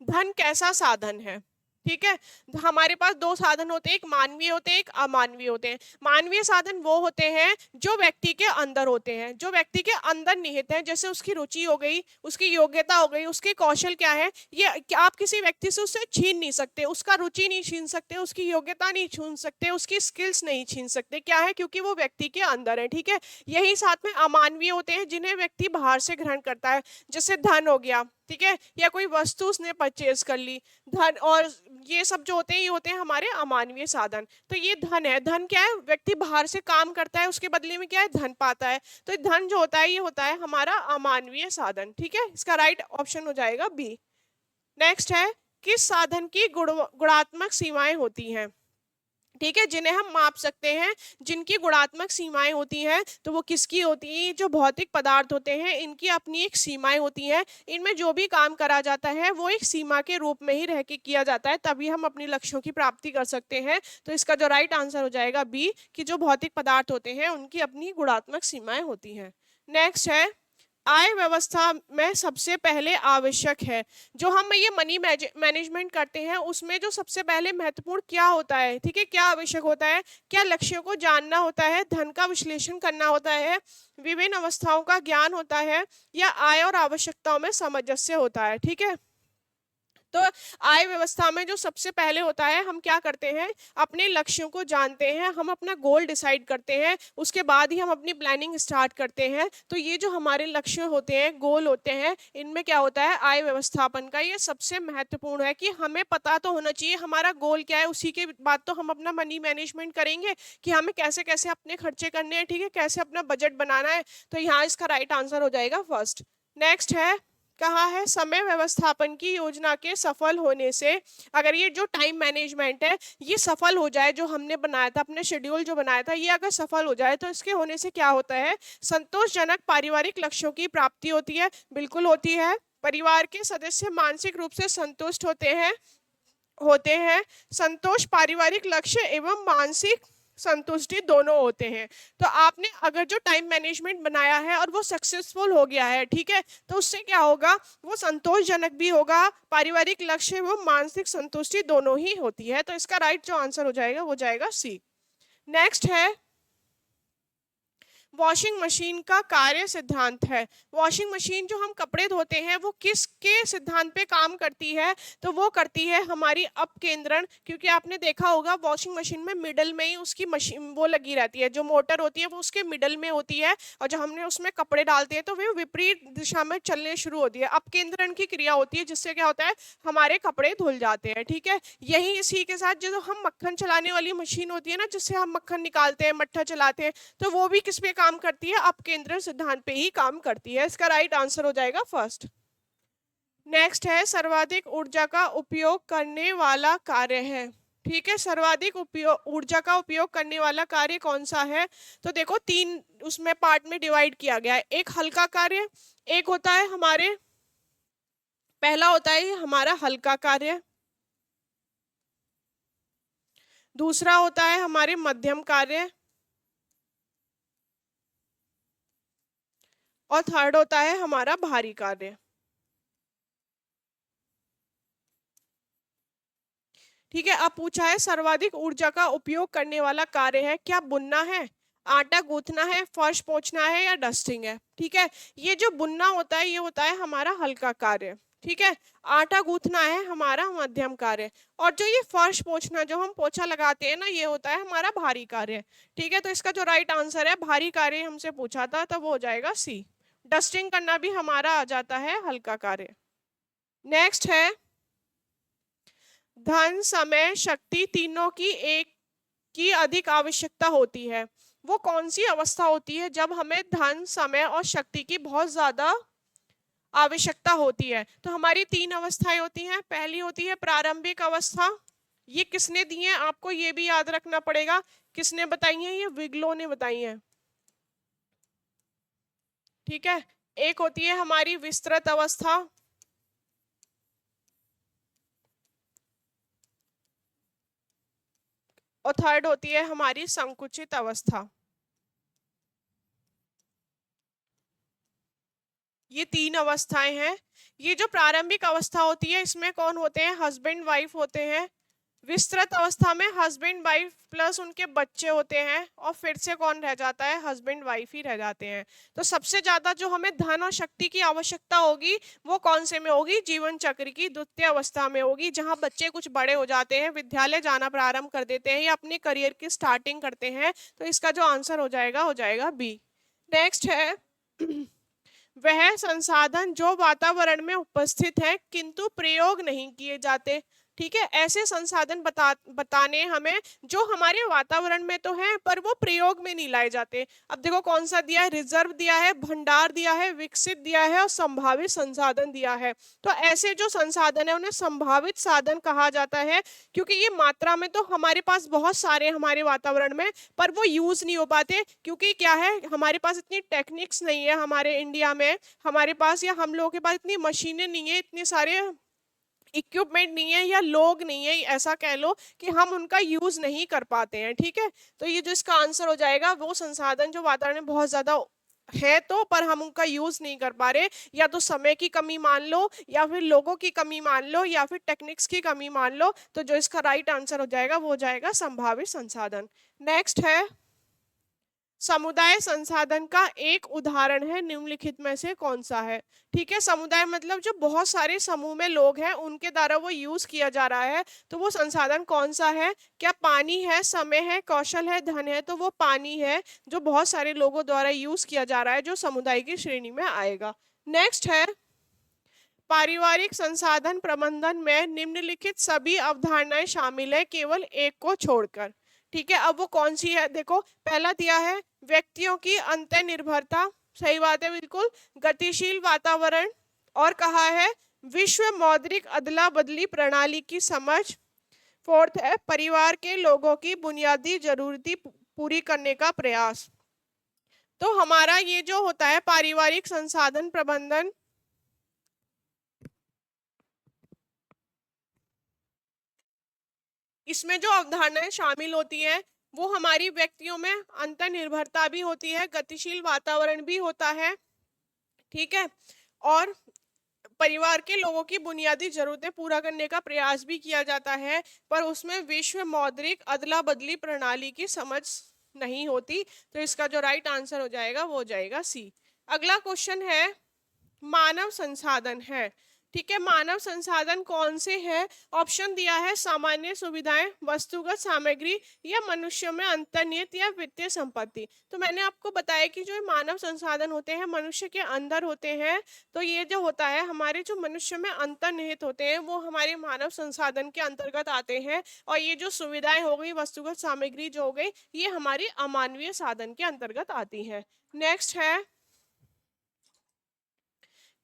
S1: धन कैसा साधन है। ठीक है, हमारे पास दो साधन होते हैं, एक मानवीय होते हैं, एक अमानवीय होते हैं। मानवीय साधन वो होते हैं जो व्यक्ति के अंदर होते हैं, जो व्यक्ति के अंदर निहित हैं, जैसे उसकी रुचि हो गई, उसकी योग्यता हो गई, उसके कौशल क्या है, ये आप किसी व्यक्ति से उससे छीन नहीं सकते, उसका रुचि नहीं छीन सकते, उसकी योग्यता नहीं छीन सकते, उसकी स्किल्स नहीं छीन सकते। क्या है? क्योंकि वो व्यक्ति के अंदर है। ठीक है, यही साथ में अमानवीय होते हैं जिन्हें व्यक्ति बाहर से ग्रहण करता है, जैसे धन हो गया, ठीक है, या कोई वस्तु उसने परचेज कर ली, धन, और ये सब जो होते हैं ये होते हैं हमारे अमानवीय साधन। तो ये धन है। धन क्या है? व्यक्ति बाहर से काम करता है, उसके बदले में क्या है? धन पाता है। तो धन जो होता है ये होता है हमारा अमानवीय साधन। ठीक है, इसका राइट ऑप्शन हो जाएगा बी। नेक्स्ट है किस साधन की गुणात्मक सीमाएं होती हैं। ठीक है, जिन्हें हम माप सकते हैं, जिनकी गुणात्मक सीमाएं होती हैं, तो वो किसकी होती हैं? जो भौतिक पदार्थ होते हैं इनकी अपनी एक सीमाएं होती हैं। इनमें जो भी काम करा जाता है वो एक सीमा के रूप में ही रह के किया जाता है, तभी हम अपने लक्ष्यों की प्राप्ति कर सकते हैं। तो इसका जो राइट आंसर हो जाएगा बी, कि जो भौतिक पदार्थ होते हैं उनकी अपनी गुणात्मक सीमाएं होती हैं। नेक्स्ट है आय व्यवस्था में सबसे पहले आवश्यक है। जो हम ये मनी मैनेजमेंट करते हैं उसमें जो सबसे पहले महत्वपूर्ण क्या होता है? ठीक है, क्या आवश्यक होता है? क्या लक्ष्यों को जानना होता है, धन का विश्लेषण करना होता है, विभिन्न अवस्थाओं का ज्ञान होता है, या आय और आवश्यकताओं में सामंजस्य होता है। ठीक है, तो आय व्यवस्था में जो सबसे पहले होता है, हम क्या करते हैं? अपने लक्ष्यों को जानते हैं, हम अपना गोल डिसाइड करते हैं, उसके बाद ही हम अपनी प्लानिंग स्टार्ट करते हैं। तो ये जो हमारे लक्ष्य होते हैं, गोल होते हैं, इनमें क्या होता है? आय व्यवस्थापन का ये सबसे महत्वपूर्ण है कि हमें पता तो होना चाहिए हमारा गोल क्या है, उसी के बाद तो हम अपना मनी मैनेजमेंट करेंगे कि हमें कैसे कैसे अपने खर्चे करने हैं। ठीक है, कैसे अपना बजट बनाना है। तो यहाँ इसका राइट आंसर हो जाएगा फर्स्ट। नेक्स्ट है, कहा है समय व्यवस्थापन की योजना के सफल होने से, अगर ये जो टाइम मैनेजमेंट है ये सफल हो जाए, जो हमने बनाया था, अपने शेड्यूल जो बनाया था, ये अगर सफल हो जाए तो इसके होने से क्या होता है? संतोषजनक पारिवारिक लक्ष्यों की प्राप्ति होती है। बिल्कुल होती है। परिवार के सदस्य मानसिक रूप से संतुष्ट होते हैं। संतोष पारिवारिक लक्ष्य एवं मानसिक संतुष्टि दोनों होते हैं। तो आपने अगर जो टाइम मैनेजमेंट बनाया है और वो सक्सेसफुल हो गया है, ठीक है, तो उससे क्या होगा? वो संतोषजनक भी होगा, पारिवारिक लक्ष्य एवं मानसिक संतुष्टि दोनों ही होती है। तो इसका राइट जो आंसर हो जाएगा वो जाएगा सी। नेक्स्ट है वॉशिंग मशीन का कार्य सिद्धांत है। वॉशिंग मशीन जो हम कपड़े धोते हैं वो किसके सिद्धांत पे काम करती है? तो वो करती है हमारी अपकेंद्रण, क्योंकि आपने देखा होगा वॉशिंग मशीन में मिडल में ही उसकी मशीन वो लगी रहती है, जो मोटर होती है वो उसके मिडल में होती है, और जब हमने उसमें कपड़े डालते हैं तो वे विपरीत दिशा में चलने शुरू होती है। अपकेंद्रण की क्रिया होती है, जिससे क्या होता है? हमारे कपड़े धुल जाते हैं। ठीक है, यही इसी के साथ जो हम मक्खन चलाने वाली मशीन होती है ना, जिससे हम मक्खन निकालते हैं, मट्ठा चलाते हैं, तो वो भी किस पे काम करती है? अपकेंद्रण सिद्धांत पे ही काम करती है। इसका राइट आंसर हो जाएगा फर्स्ट। नेक्स्ट है सर्वाधिक ऊर्जा का उपयोग करने वाला कार्य है। ठीक है, सर्वाधिक ऊर्जा का उपयोग करने वाला कार्य कौन सा है? तो देखो, तीन उसमें पार्ट में डिवाइड किया गया है। एक हल्का कार्य, एक होता है हमारे, पहला होता है हमारा हल्का कार्य, दूसरा होता है हमारे मध्यम कार्य, और थर्ड होता है हमारा भारी कार्य। ठीक है। अब पूछा है सर्वाधिक ऊर्जा का उपयोग करने वाला कार्य है, क्या बुनना है, आटा गूंथना है, फर्श पोंछना है या डस्टिंग है। ठीक है, ये जो बुनना होता है ये होता है हमारा हल्का कार्य। ठीक है, आटा गूंथना है हमारा मध्यम कार्य, और जो ये फर्श पोंछना, जो हम पोछा लगाते हैं ना, ये होता है हमारा भारी कार्य। ठीक है, तो इसका जो राइट आंसर है, भारी कार्य हमसे पूछा था तब वो हो जाएगा सी। डस्टिंग करना भी हमारा आ जाता है हल्का कार्य। नेक्स्ट है, धन समय शक्ति तीनों की एक की अधिक आवश्यकता होती है, वो कौन सी अवस्था होती है जब हमें धन समय और शक्ति की बहुत ज्यादा आवश्यकता होती है। तो हमारी तीन अवस्थाएं होती हैं। पहली होती है प्रारंभिक अवस्था, ये किसने दी है आपको ये भी याद रखना पड़ेगा, किसने बताई है, ये विग्लो ने बताई है। ठीक है, एक होती है हमारी विस्तृत अवस्था, और थर्ड होती है हमारी संकुचित अवस्था। ये तीन अवस्थाएं हैं। ये जो प्रारंभिक अवस्था होती है इसमें कौन होते हैं, हस्बैंड वाइफ होते हैं। विस्तृत अवस्था में हस्बैंड वाइफ प्लस उनके बच्चे होते हैं, और फिर से कौन रह जाता है, हस्बैंड वाइफ ही रह जाते हैं। तो सबसे ज्यादा जो हमें धन और शक्ति की आवश्यकता होगी वो कौन से में होगी, जीवन चक्र की द्वितीय अवस्था में होगी, जहां बच्चे कुछ बड़े हो जाते हैं, विद्यालय जाना प्रारंभ कर देते हैं या अपने करियर की स्टार्टिंग करते हैं। तो इसका जो आंसर हो जाएगा बी। नेक्स्ट है, वह संसाधन जो वातावरण में उपस्थित है किंतु प्रयोग नहीं किए जाते। ठीक है, ऐसे संसाधन बताने हमें जो हमारे वातावरण में तो हैं पर वो प्रयोग में नहीं लाए जाते। अब देखो कौन सा दिया है, रिजर्व दिया है, भंडार दिया है, विकसित दिया है और संभावित संसाधन दिया है। तो ऐसे जो संसाधन है उन्हें संभावित साधन कहा जाता है, क्योंकि ये मात्रा में तो हमारे पास बहुत सारे हमारे वातावरण में, पर वो यूज नहीं हो पाते, क्योंकि क्या है हमारे पास इतनी टेक्निक्स नहीं है हमारे इंडिया में, हमारे पास या हम लोगों के पास इतनी मशीनें नहीं है, इतने सारे इक्विपमेंट नहीं है या लोग नहीं है, ऐसा कह लो कि हम उनका यूज नहीं कर पाते हैं। ठीक है, तो ये जो इसका आंसर हो जाएगा, वो संसाधन जो वातावरण में बहुत ज्यादा है तो पर हम उनका यूज नहीं कर पा रहे, या तो समय की कमी मान लो, या फिर लोगों की कमी मान लो, या फिर टेक्निक्स की कमी मान लो। तो जो इसका राइट आंसर हो जाएगा वो हो जाएगा संभावित संसाधन। नेक्स्ट है, समुदाय संसाधन का एक उदाहरण है निम्नलिखित में से कौन सा है। ठीक है, समुदाय मतलब जो बहुत सारे समूह में लोग हैं उनके द्वारा वो यूज किया जा रहा है, तो वो संसाधन कौन सा है, क्या पानी है, समय है, कौशल है, धन है। तो वो पानी है जो बहुत सारे लोगों द्वारा यूज किया जा रहा है, जो समुदाय की श्रेणी में आएगा। नेक्स्ट है, पारिवारिक संसाधन प्रबंधन में निम्नलिखित सभी अवधारणाएं शामिल है केवल एक को छोड़कर। ठीक है, अब वो कौन सी है, देखो पहला दिया है व्यक्तियों की अंतर्निर्भरता, सही बात है बिल्कुल, गतिशील वातावरण, और कहा है विश्व मौद्रिक अदला बदली प्रणाली की समझ, फोर्थ है परिवार के लोगों की बुनियादी जरूरतें पूरी करने का प्रयास। तो हमारा ये जो होता है पारिवारिक संसाधन प्रबंधन, इसमें जो अवधारणाएं शामिल होती हैं वो हमारी व्यक्तियों में अंतर्निर्भरता भी होती है, गतिशील वातावरण भी होता है। ठीक है, और परिवार के लोगों की बुनियादी जरूरतें पूरा करने का प्रयास भी किया जाता है, पर उसमें विश्व मौद्रिक अदला बदली प्रणाली की समझ नहीं होती। तो इसका जो राइट आंसर हो जाएगा वो हो जाएगा सी। अगला क्वेश्चन है, मानव संसाधन है। ठीक है, मानव संसाधन कौन से हैं, ऑप्शन दिया है सामान्य सुविधाएं, वस्तुगत सामग्री, या मनुष्यों में अंतर्निहित या वित्तीय संपत्ति। तो मैंने आपको बताया कि जो मानव संसाधन होते हैं मनुष्य के अंदर होते हैं, तो ये जो होता है हमारे जो मनुष्य में अंतर्निहित होते हैं वो हमारे मानव संसाधन के अंतर्गत आते हैं, और ये जो सुविधाएं हो गई, वस्तुगत सामग्री जो हो गई, ये हमारी अमानवीय साधन के अंतर्गत आती है। नेक्स्ट है,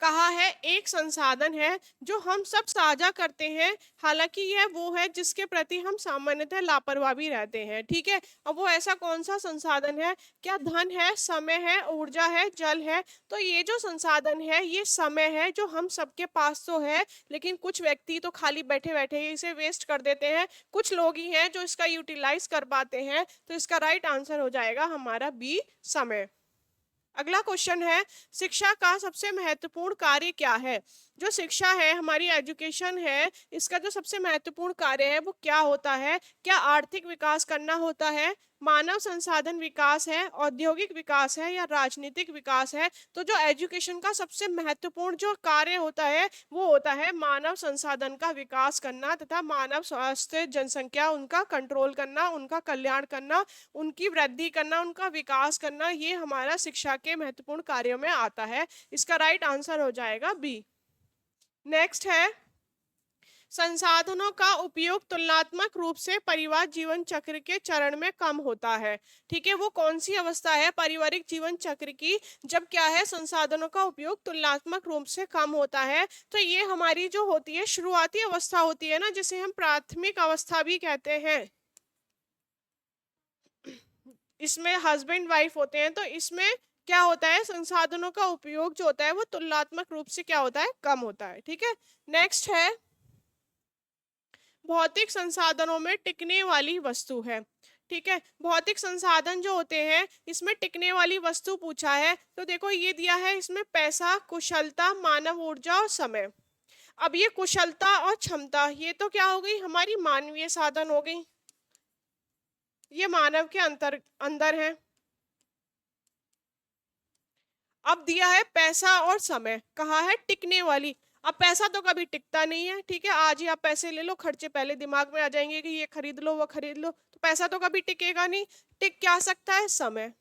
S1: कहा है एक संसाधन है जो हम सब साझा करते हैं, हालांकि यह वो है जिसके प्रति हम सामान्यतः लापरवाह भी रहते हैं। ठीक है, अब वो ऐसा कौन सा संसाधन है, क्या धन है, समय है, ऊर्जा है, जल है। तो ये जो संसाधन है ये समय है जो हम सबके पास तो है, लेकिन कुछ व्यक्ति तो खाली बैठे बैठे ही इसे वेस्ट कर देते हैं, कुछ लोग ही हैं जो इसका यूटिलाइज कर पाते हैं। तो इसका राइट आंसर हो जाएगा हमारा बी, समय। अगला क्वेश्चन है, शिक्षा का सबसे महत्वपूर्ण कार्य क्या है। जो शिक्षा है, हमारी एजुकेशन है, इसका जो सबसे महत्वपूर्ण कार्य है वो क्या होता है? क्या आर्थिक विकास करना होता है, मानव संसाधन विकास है, औद्योगिक विकास है, या राजनीतिक विकास है? तो जो एजुकेशन का सबसे महत्वपूर्ण जो कार्य होता है वो होता है मानव संसाधन का विकास करना तथा मानव स्वास्थ्य, जनसंख्या उनका कंट्रोल करना, उनका कल्याण करना, उनकी वृद्धि करना, उनका विकास करना, ये हमारा शिक्षा के महत्वपूर्ण कार्यों में आता है। इसका राइट आंसर हो जाएगा बी। नेक्स्ट है, संसाधनों का उपयोग तुलनात्मक रूप से परिवार जीवन चक्र के चरण में कम होता है। ठीक है, वो कौन सी अवस्था है पारिवारिक जीवन चक्र की, जब क्या है संसाधनों का उपयोग तुलनात्मक रूप से कम होता है? तो ये हमारी जो होती है शुरुआती अवस्था होती है ना, जिसे हम प्राथमिक अवस्था भी कहते हैं। इसमें हस्बैंड वाइफ होते हैं, तो इसमें क्या होता है, संसाधनों का उपयोग जो होता है वो तुलनात्मक रूप से क्या होता है, कम होता है। ठीक है, नेक्स्ट है, भौतिक संसाधनों में टिकने वाली वस्तु है। ठीक है, भौतिक संसाधन जो होते हैं इसमें टिकने वाली वस्तु पूछा है, तो देखो ये दिया है इसमें पैसा, कुशलता, मानव ऊर्जा और समय। अब ये कुशलता और क्षमता ये तो क्या हो गई, हमारी मानवीय साधन हो गई, ये मानव के अंदर है। अब दिया है पैसा और समय, कहा है टिकने वाली। अब पैसा तो कभी टिकता नहीं है, ठीक है, आज ही आप पैसे ले लो, खर्चे पहले दिमाग में आ जाएंगे कि ये खरीद लो वो खरीद लो, तो पैसा तो कभी टिकेगा नहीं। टिक क्या सकता है, समय।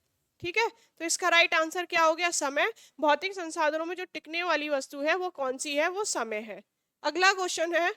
S1: ठीक है, तो इसका राइट आंसर क्या हो गया, समय। भौतिक संसाधनों में जो टिकने वाली वस्तु है वो कौन सी है, वो समय है। अगला क्वेश्चन है,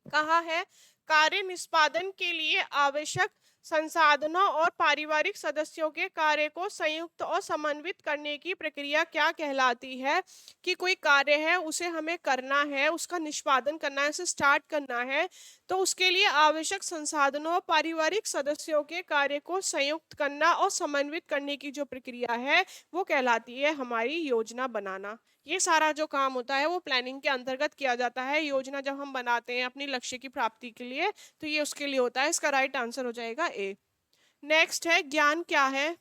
S1: कहा है कार्य निष्पादन के लिए आवश्यक संसाधनों और पारिवारिक सदस्यों के कार्य को संयुक्त और समन्वित करने की प्रक्रिया क्या कहलाती है? कि कोई कार्य है उसे हमें करना है, उसका निष्पादन करना है, उसे स्टार्ट करना है, तो उसके लिए आवश्यक संसाधनों और पारिवारिक सदस्यों के कार्य को संयुक्त करना और समन्वित करने की जो प्रक्रिया है वो कहलाती है हमारी योजना बनाना। ये सारा जो काम होता है वो प्लानिंग के अंतर्गत किया जाता है। योजना जब हम बनाते हैं अपनी लक्ष्य की प्राप्ति के लिए, तो ये उसके लिए होता है। इसका राइट आंसर हो जाएगा ए। नेक्स्ट है, ज्ञान क्या है?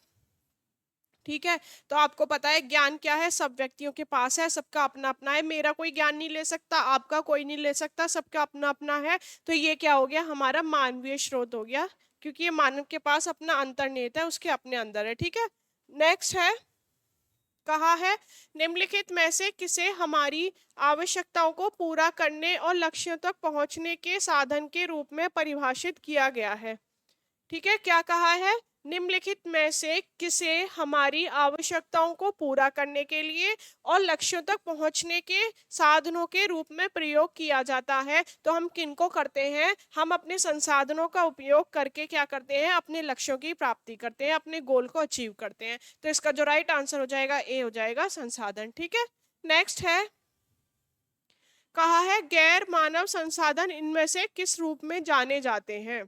S1: ठीक है, तो आपको पता है ज्ञान क्या है, सब व्यक्तियों के पास है, सबका अपना अपना है। मेरा कोई ज्ञान नहीं ले सकता, आपका कोई नहीं ले सकता, सबका अपना अपना है। तो ये क्या हो गया, हमारा मानवीय स्रोत हो गया, क्योंकि ये मानव के पास अपना अंतर्निहित है, उसके अपने अंदर है। ठीक है, नेक्स्ट है, कहा है निम्नलिखित में से किसे हमारी आवश्यकताओं को पूरा करने और लक्ष्यों तक पहुंचने के साधन के रूप में परिभाषित किया गया है? ठीक है, क्या कहा है, निम्नलिखित में से किसे हमारी आवश्यकताओं को पूरा करने के लिए और लक्ष्यों तक पहुंचने के साधनों के रूप में प्रयोग किया जाता है? तो हम किनको करते हैं, हम अपने संसाधनों का उपयोग करके क्या करते हैं, अपने लक्ष्यों की प्राप्ति करते हैं, अपने गोल को अचीव करते हैं। तो इसका जो राइट आंसर हो जाएगा ए हो जाएगा, संसाधन। ठीक है, नेक्स्ट है, कहा है गैर मानव संसाधन इनमें से किस रूप में जाने जाते हैं?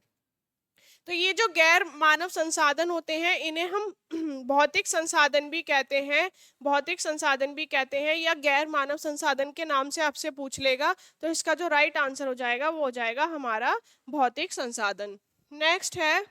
S1: तो ये जो गैर मानव संसाधन होते हैं इन्हें हम भौतिक संसाधन भी कहते हैं, भौतिक संसाधन भी कहते हैं, या गैर मानव संसाधन के नाम से आपसे पूछ लेगा। तो इसका जो राइट आंसर हो जाएगा वो हो जाएगा हमारा भौतिक संसाधन। नेक्स्ट है,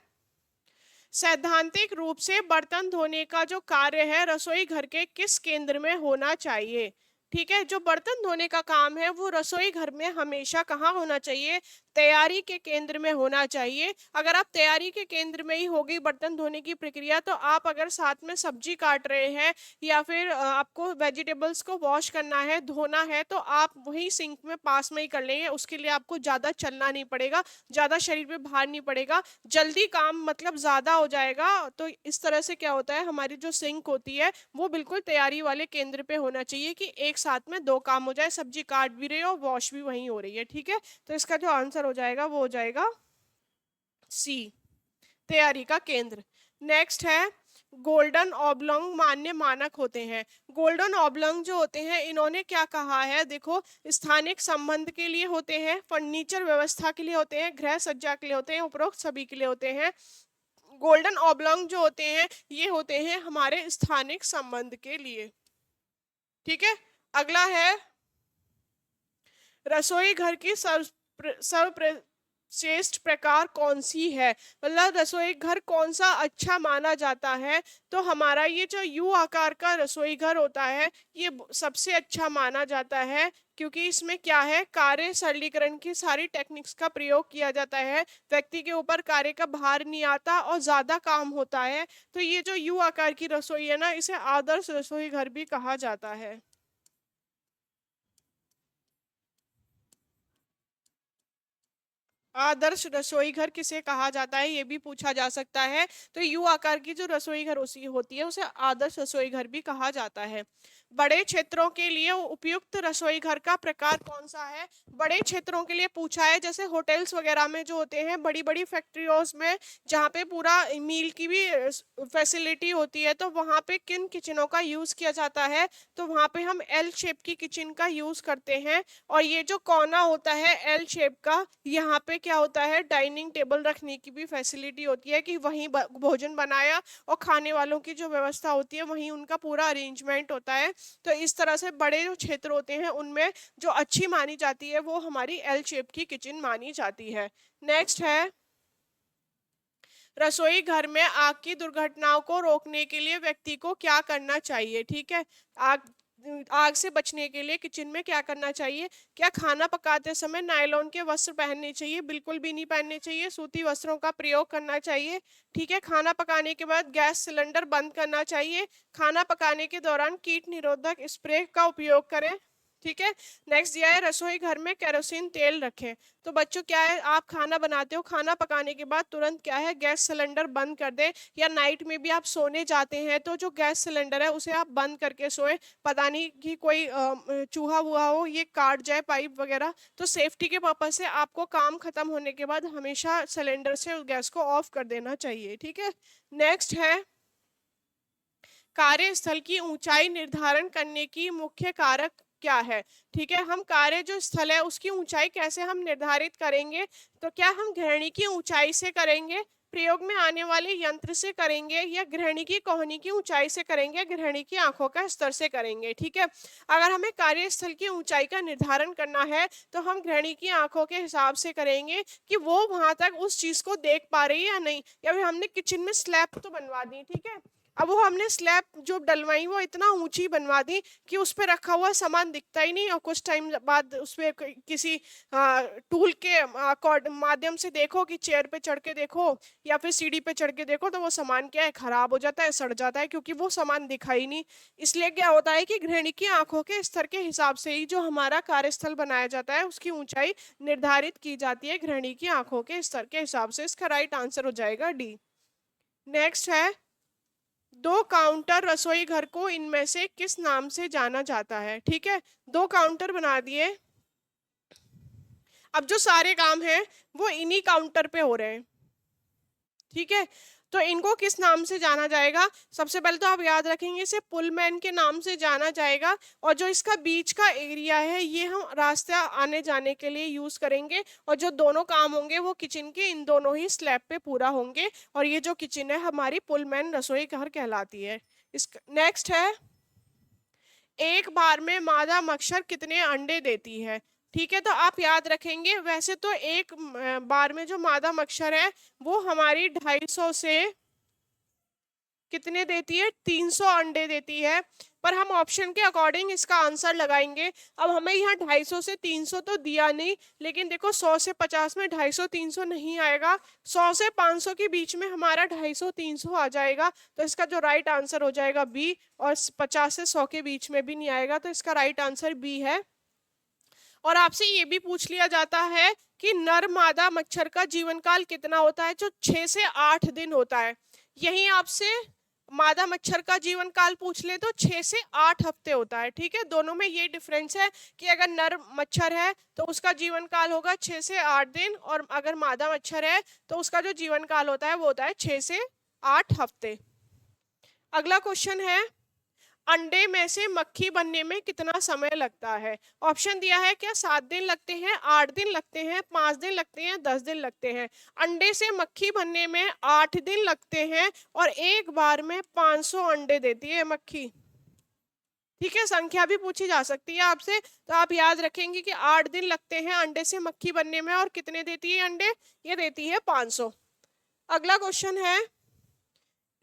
S1: सैद्धांतिक रूप से बर्तन धोने का जो कार्य है रसोई घर के किस केंद्र में होना चाहिए? ठीक है, जो बर्तन धोने का काम है वो रसोई घर में हमेशा कहाँ होना चाहिए, तैयारी के केंद्र में होना चाहिए। अगर आप तैयारी के केंद्र में ही होगी बर्तन धोने की प्रक्रिया, तो आप अगर साथ में सब्जी काट रहे हैं या फिर आपको वेजिटेबल्स को वॉश करना है, धोना है, तो आप वही सिंक में पास में ही कर लेंगे। उसके लिए आपको ज़्यादा चलना नहीं पड़ेगा, ज़्यादा शरीर पे भार नहीं पड़ेगा, जल्दी काम मतलब ज़्यादा हो जाएगा। तो इस तरह से क्या होता है, हमारी जो सिंक होती है वो बिल्कुल तैयारी वाले केंद्र पे होना चाहिए कि एक साथ में दो काम हो जाए, सब्जी काट भी रहे हो, वॉश भी वहीं हो रही है। ठीक है, तो इसका जो आंसर हो जाएगा वो हो जाएगा सी, तैयारी का केंद्र। नेक्स्ट है, गोल्डन ऑबलॉन्ग मान्य मानक होते हैं। गोल्डन ऑबलॉन्ग जो होते हैं इन्होंने क्या कहा है, देखो, स्थानिक संबंध के लिए होते हैं, फर्नीचर व्यवस्था के लिए होते हैं, गृह सज्जा के लिए होते हैं, उपरोक्त सभी के लिए होते हैं। गोल्डन ऑबलॉन्ग जो होते हैं ये होते हैं हमारे स्थानिक संबंध के लिए। ठीक है, अगला है, रसोई घर की सर्व श्रेष्ठ प्रकार कौन सी है, मतलब रसोई घर कौन सा अच्छा माना जाता है। तो हमारा ये जो यू आकार का रसोई घर होता है ये सबसे अच्छा माना जाता है, क्योंकि इसमें क्या है, कार्य सरलीकरण की सारी टेक्निक्स का प्रयोग किया जाता है, व्यक्ति के ऊपर कार्य का भार नहीं आता और ज्यादा काम होता है। तो ये जो यू आकार की रसोई है ना, इसे आदर्श रसोई घर भी कहा जाता है। आदर्श रसोई घर किसे कहा जाता है ये भी पूछा जा सकता है। तो यू आकार की जो रसोई घर उसी होती है उसे आदर्श रसोई घर भी कहा जाता है। बड़े क्षेत्रों के लिए उपयुक्त रसोई घर का प्रकार कौन सा है। बड़े क्षेत्रों के लिए पूछा है, जैसे होटल्स वगैरह में जो होते हैं, बड़ी बड़ी फैक्ट्रियों में जहाँ पे पूरा मील की भी फैसिलिटी होती है, तो वहाँ पे किन किचनों का यूज किया जाता है। तो वहाँ पे हम एल शेप की किचन का यूज करते हैं। और ये जो कोना होता है एल शेप का, यहाँ पे क्या होता है, डाइनिंग टेबल रखने की भी फैसिलिटी होती है कि वहीं भोजन बनाया और खाने वालों की जो व्यवस्था होती है वहीं उनका पूरा अरेंजमेंट होता है। तो इस तरह से बड़े जो क्षेत्र होते हैं उनमें जो अच्छी मानी जाती है वो हमारी एल शेप की किचन मानी जाती है। नेक्स्ट है, रसोई घर में आग की दुर्घटनाओं को रोकने के लिए व्यक्ति को क्या करना चाहिए। ठीक है, आग आग से बचने के लिए किचन में क्या करना चाहिए। क्या खाना पकाते समय नायलॉन के वस्त्र पहनने चाहिए, बिल्कुल भी नहीं पहनने चाहिए, सूती वस्त्रों का प्रयोग करना चाहिए। ठीक है, खाना पकाने के बाद गैस सिलेंडर बंद करना चाहिए। खाना पकाने के दौरान कीट निरोधक स्प्रे का उपयोग करें। ठीक है, नेक्स्ट दिया है, रसोई घर में केरोसिन तेल रखें। तो बच्चों क्या है, आप खाना बनाते हो, खाना पकाने के बाद तुरंत क्या है, गैस सिलेंडर बंद कर दें। या नाइट में भी आप सोने जाते हैं तो जो गैस सिलेंडर है उसे आप बंद करके सोए, पता नहीं कि कोई चूहा हुआ हो ये काट जाए पाइप वगैरह। तो सेफ्टी के पर्पज से आपको काम खत्म होने के बाद हमेशा सिलेंडर से उस गैस को ऑफ कर देना चाहिए। ठीक है, नेक्स्ट है, कार्यस्थल की ऊंचाई निर्धारण करने की मुख्य कारक क्या है। ठीक है, हम कार्य जो स्थल है उसकी ऊंचाई कैसे हम निर्धारित करेंगे। तो क्या हम गृहिणी की ऊंचाई से करेंगे, प्रयोग में आने वाले यंत्र से करेंगे, या गृहिणी की कोहनी की ऊंचाई से करेंगे, गृहिणी की आंखों का स्तर से करेंगे। ठीक है, अगर हमें कार्यस्थल की ऊंचाई का निर्धारण करना है तो हम गृहिणी की आंखों के हिसाब से करेंगे कि वो वहां तक उस चीज को देख पा रही है या नहीं। या फिर हमने किचन में स्लैब तो बनवा दी, ठीक है, अब वो हमने स्लैब जो डलवाई वो इतना ऊंची बनवा दी कि उस पर रखा हुआ सामान दिखता ही नहीं, और कुछ टाइम बाद उस पर किसी टूल के माध्यम से देखो कि चेयर पे चढ़ के देखो या फिर सीढ़ी पे चढ़ के देखो तो वो सामान क्या है, खराब हो जाता है, सड़ जाता है, क्योंकि वो सामान दिखा ही नहीं। इसलिए क्या होता है कि गृहिणी की आंखों के स्तर के हिसाब से ही जो हमारा कार्यस्थल बनाया जाता है उसकी ऊंचाई निर्धारित की जाती है, गृहिणी की आंखों के स्तर के हिसाब से। इसका राइट आंसर हो जाएगा डी। नेक्स्ट है, दो काउंटर रसोई घर को इनमें से किस नाम से जाना जाता है। ठीक है, दो काउंटर बना दिए, अब जो सारे काम हैं वो इन्हीं काउंटर पे हो रहे हैं। ठीक है, तो इनको किस नाम से जाना जाएगा। सबसे पहले तो आप याद रखेंगे इसे पुलमैन के नाम से जाना जाएगा, और जो इसका बीच का एरिया है ये हम रास्ता आने जाने के लिए यूज करेंगे, और जो दोनों काम होंगे वो किचन के इन दोनों ही स्लैब पे पूरा होंगे, और ये जो किचन है हमारी पुलमैन रसोई घर कहलाती है। इस नेक्स्ट है, एक बार में मादा मच्छर कितने अंडे देती है। ठीक है, तो आप याद रखेंगे वैसे तो एक बार में जो मादा मच्छर है वो हमारी 250 से कितने देती है, 300 अंडे देती है। पर हम ऑप्शन के अकॉर्डिंग इसका आंसर लगाएंगे। अब हमें यहाँ 250 से 300 तो दिया नहीं, लेकिन देखो 100 से 50 में 250 300 नहीं आएगा, 100 से 500 के बीच में हमारा 250 300 आ जाएगा। तो इसका जो राइट आंसर हो जाएगा बी, और 50 से 100 के बीच में भी नहीं आएगा, तो इसका राइट आंसर बी है। और आपसे ये भी पूछ लिया जाता है कि नर मादा मच्छर का जीवन काल कितना होता है, जो 6 से 8 दिन होता है। यही आपसे मादा मच्छर का जीवन काल पूछ ले तो 6 से 8 हफ्ते होता है। ठीक है, दोनों में ये डिफरेंस है कि अगर नर मच्छर है तो उसका जीवन काल होगा 6 से 8 दिन, और अगर मादा मच्छर है तो उसका जो जीवन काल होता है वो होता है 6 से 8 हफ्ते। अगला क्वेश्चन है, अंडे में से मक्खी बनने में कितना समय लगता है। ऑप्शन दिया है, क्या 7 दिन लगते हैं, 8 दिन लगते हैं, 5 दिन लगते हैं, 10 दिन लगते हैं। अंडे से मक्खी बनने में 8 दिन लगते हैं, और एक बार में 500 अंडे देती है मक्खी। ठीक है, संख्या भी पूछी जा सकती है आपसे, तो आप याद रखेंगे कि 8 दिन लगते हैं अंडे से मक्खी बनने में, और कितने देती है अंडे? ये देती है 500। अगला क्वेश्चन है,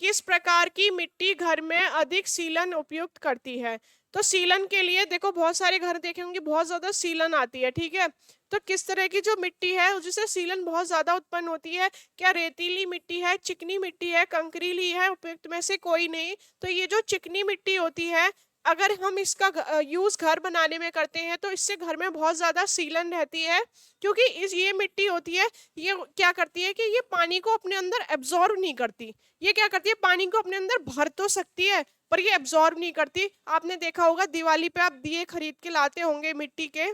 S1: किस प्रकार की मिट्टी घर में अधिक सीलन उपयुक्त करती है? तो सीलन के लिए देखो बहुत सारे घर देखे होंगे, बहुत ज्यादा सीलन आती है, ठीक है। तो किस तरह की जो मिट्टी है जिससे सीलन बहुत ज्यादा उत्पन्न होती है? क्या रेतीली मिट्टी है, चिकनी मिट्टी है, कंकरीली है? उपयुक्त में से कोई नहीं। तो ये जो चिकनी मिट्टी होती है, अगर हम इसका यूज घर बनाने में करते हैं तो इससे घर में बहुत ज्यादा सीलन रहती है, क्योंकि इस ये मिट्टी होती है, ये क्या करती है कि ये पानी को अपने अंदर एब्जॉर्ब नहीं करती। ये क्या करती है, पानी को अपने अंदर भर तो सकती है पर ये एब्जॉर्ब नहीं करती। आपने देखा होगा दिवाली पे आप दिए खरीद के लाते होंगे मिट्टी के,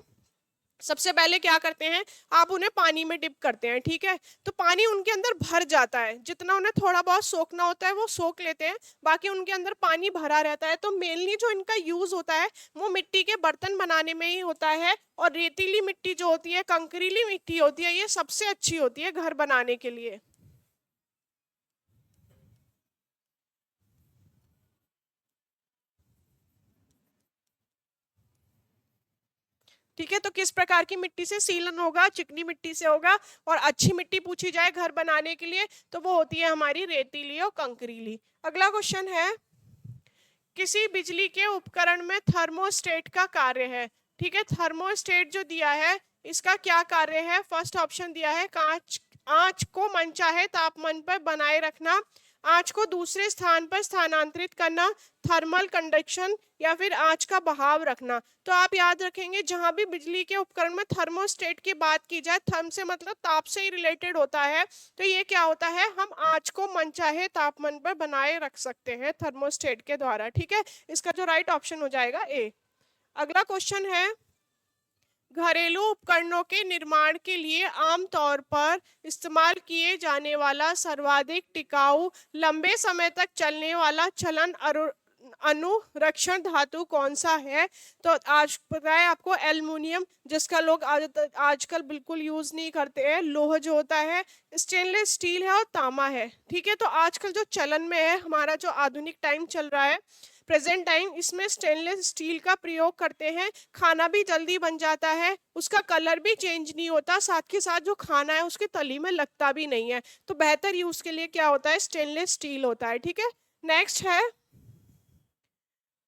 S1: सबसे पहले क्या करते हैं, आप उन्हें पानी में डिप करते हैं, ठीक है। तो पानी उनके अंदर भर जाता है, जितना उन्हें थोड़ा बहुत सोखना होता है वो सोख लेते हैं, बाकी उनके अंदर पानी भरा रहता है। तो मेनली जो इनका यूज होता है वो मिट्टी के बर्तन बनाने में ही होता है। और रेतीली मिट्टी जो होती है, कंकरीली मिट्टी होती है, ये सबसे अच्छी होती है घर बनाने के लिए। ठीक है, तो किस प्रकार की मिट्टी से सीलन होगा? चिकनी मिट्टी से होगा। और अच्छी मिट्टी पूछी जाए घर बनाने के लिए तो वो होती है हमारी रेतीली और कंकरीली। अगला क्वेश्चन है, किसी बिजली के उपकरण में थर्मोस्टेट का कार्य है? ठीक है, थर्मोस्टेट जो दिया है इसका क्या कार्य है? फर्स्ट ऑप्शन दिया है, कांच आंच को मनचाहे तापमान पर बनाए रखना, आंच को दूसरे स्थान पर स्थानांतरित करना, थर्मल कंडक्शन, या फिर आंच का बहाव रखना। तो आप याद रखेंगे जहां भी बिजली के उपकरण में थर्मोस्टेट की बात की जाए, थर्म से मतलब ताप से ही रिलेटेड होता है, तो ये क्या होता है, हम आंच को मनचाहे तापमान पर बनाए रख सकते हैं थर्मोस्टेट के द्वारा। ठीक है, इसका जो राइट ऑप्शन हो जाएगा ए। अगला क्वेश्चन है, घरेलू उपकरणों के निर्माण के लिए आमतौर पर इस्तेमाल किए जाने वाला सर्वाधिक टिकाऊ, लंबे समय तक चलने वाला चलन अनुरक्षण धातु कौन सा है? तो आज पता है आपको, एल्युमिनियम, जिसका लोग आजकल बिल्कुल यूज नहीं करते हैं। लोह जो होता है, स्टेनलेस स्टील है, और तांबा है। ठीक है, तो आजकल जो चलन में है, हमारा जो आधुनिक टाइम चल रहा है, प्रेजेंट टाइम, इसमें स्टेनलेस स्टील का प्रयोग करते हैं। खाना भी जल्दी बन जाता है, उसका कलर भी चेंज नहीं होता, साथ के साथ जो खाना है उसके तली में लगता भी नहीं है। तो बेहतर यूज के लिए क्या होता है, स्टेनलेस स्टील होता है। ठीक है, नेक्स्ट है,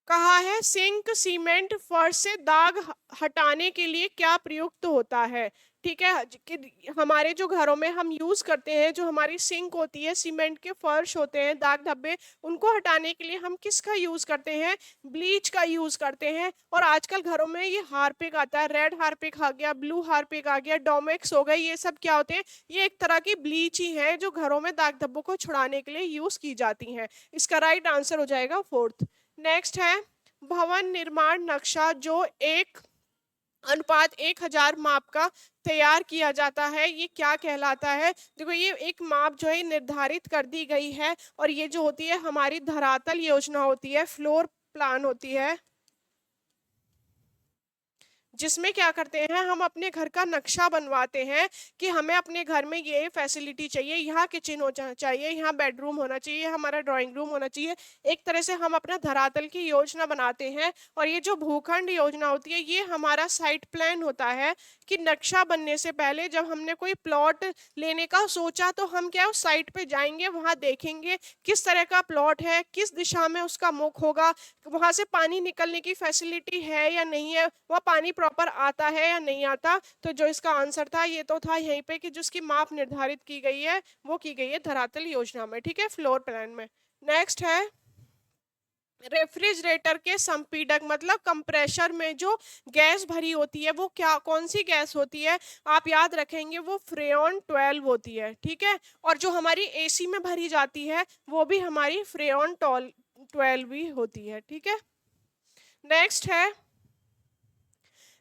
S1: कहा है सिंक सीमेंट फर्श से दाग हटाने के लिए क्या प्रयुक्त होता है? ठीक है, कि हमारे जो घरों में हम यूज करते हैं, जो हमारी सिंक होती है, सीमेंट के फर्श होते हैं, दाग धब्बे, उनको हटाने के लिए हम किसका यूज करते हैं? ब्लीच का यूज करते हैं। और आजकल घरों में ये हार्पिक आता है, रेड हार्पिक आ गया, ब्लू हार्पिक आ गया, डोमेक्स हो गई, ये सब क्या होते हैं? ये एक तरह की ब्लीच ही है जो घरों में दाग धब्बों को छुड़ाने के लिए यूज की जाती हैं। इसका राइट आंसर हो जाएगा फोर्थ। नेक्स्ट है, भवन निर्माण नक्शा जो 1:1000 माप का तैयार किया जाता है, ये क्या कहलाता है? देखो, ये एक माप जो है निर्धारित कर दी गई है, और ये जो होती है हमारी धरातल योजना होती है, फ्लोर प्लान होती है, जिसमें क्या करते हैं, हम अपने घर का नक्शा बनवाते हैं कि हमें अपने घर में ये फैसिलिटी चाहिए, यहाँ किचन हो चाहिए, यहाँ बेडरूम होना चाहिए, हमारा ड्राइंग रूम होना चाहिए। एक तरह से हम अपना धरातल की योजना बनाते हैं। और ये जो भूखंड योजना होती है, ये हमारा साइट प्लान होता है, कि नक्शा बनने से पहले जब हमने कोई प्लॉट लेने का सोचा, तो हम क्या उस साइट पे जाएंगे, वहां देखेंगे किस तरह का प्लॉट है, किस दिशा में उसका मुख होगा, वहां से पानी निकलने की फैसिलिटी है या नहीं है, वह पानी प्रॉपर आता है या नहीं आता। तो जो इसका आंसर था ये तो था यहीं पे, कि जिसकी माप निर्धारित की गई है वो की गई है धरातल योजना में। ठीक है, फ्लोर प्लान में। नेक्स्ट है, रेफ्रिजरेटर के संपीडक मतलब कंप्रेसर में जो गैस भरी होती है वो क्या, कौन सी गैस होती है? आप याद रखेंगे वो फ्रेऑन 12 होती है। ठीक है, और जो हमारी एसी में भरी जाती है वो भी हमारी फ्रेऑन 12 ही होती है। ठीक है, नेक्स्ट है,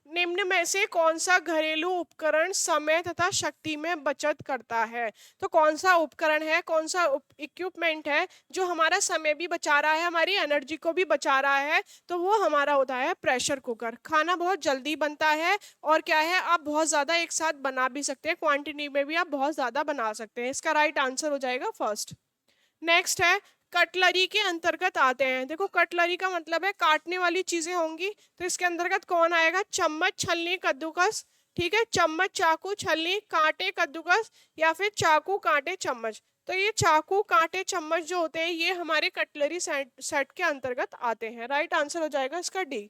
S1: निम्न में से कौन सा घरेलू उपकरण समय तथा शक्ति में बचत करता है? तो कौन सा उपकरण है, कौन सा इक्विपमेंट है जो हमारा समय भी बचा रहा है, हमारी एनर्जी को भी बचा रहा है? तो वो हमारा होता है प्रेशर कुकर। खाना बहुत जल्दी बनता है, और क्या है, आप बहुत ज्यादा एक साथ बना भी सकते हैं, क्वांटिटी में भी आप बहुत ज्यादा बना सकते हैं। इसका राइट आंसर हो जाएगा फर्स्ट। नेक्स्ट है, कटलरी के अंतर्गत आते हैं। देखो कटलरी का मतलब है काटने वाली चीजें होंगी, तो इसके अंतर्गत कौन आएगा? चम्मच, छलनी, कद्दूकस। ठीक है, चम्मच, चाकू, छलनी, कांटे, कद्दूकस, या फिर चाकू, कांटे, चम्मच। तो ये चाकू, कांटे, चम्मच जो होते हैं ये हमारे कटलरी सेट के अंतर्गत आते हैं। राइट आंसर हो जाएगा इसका डी।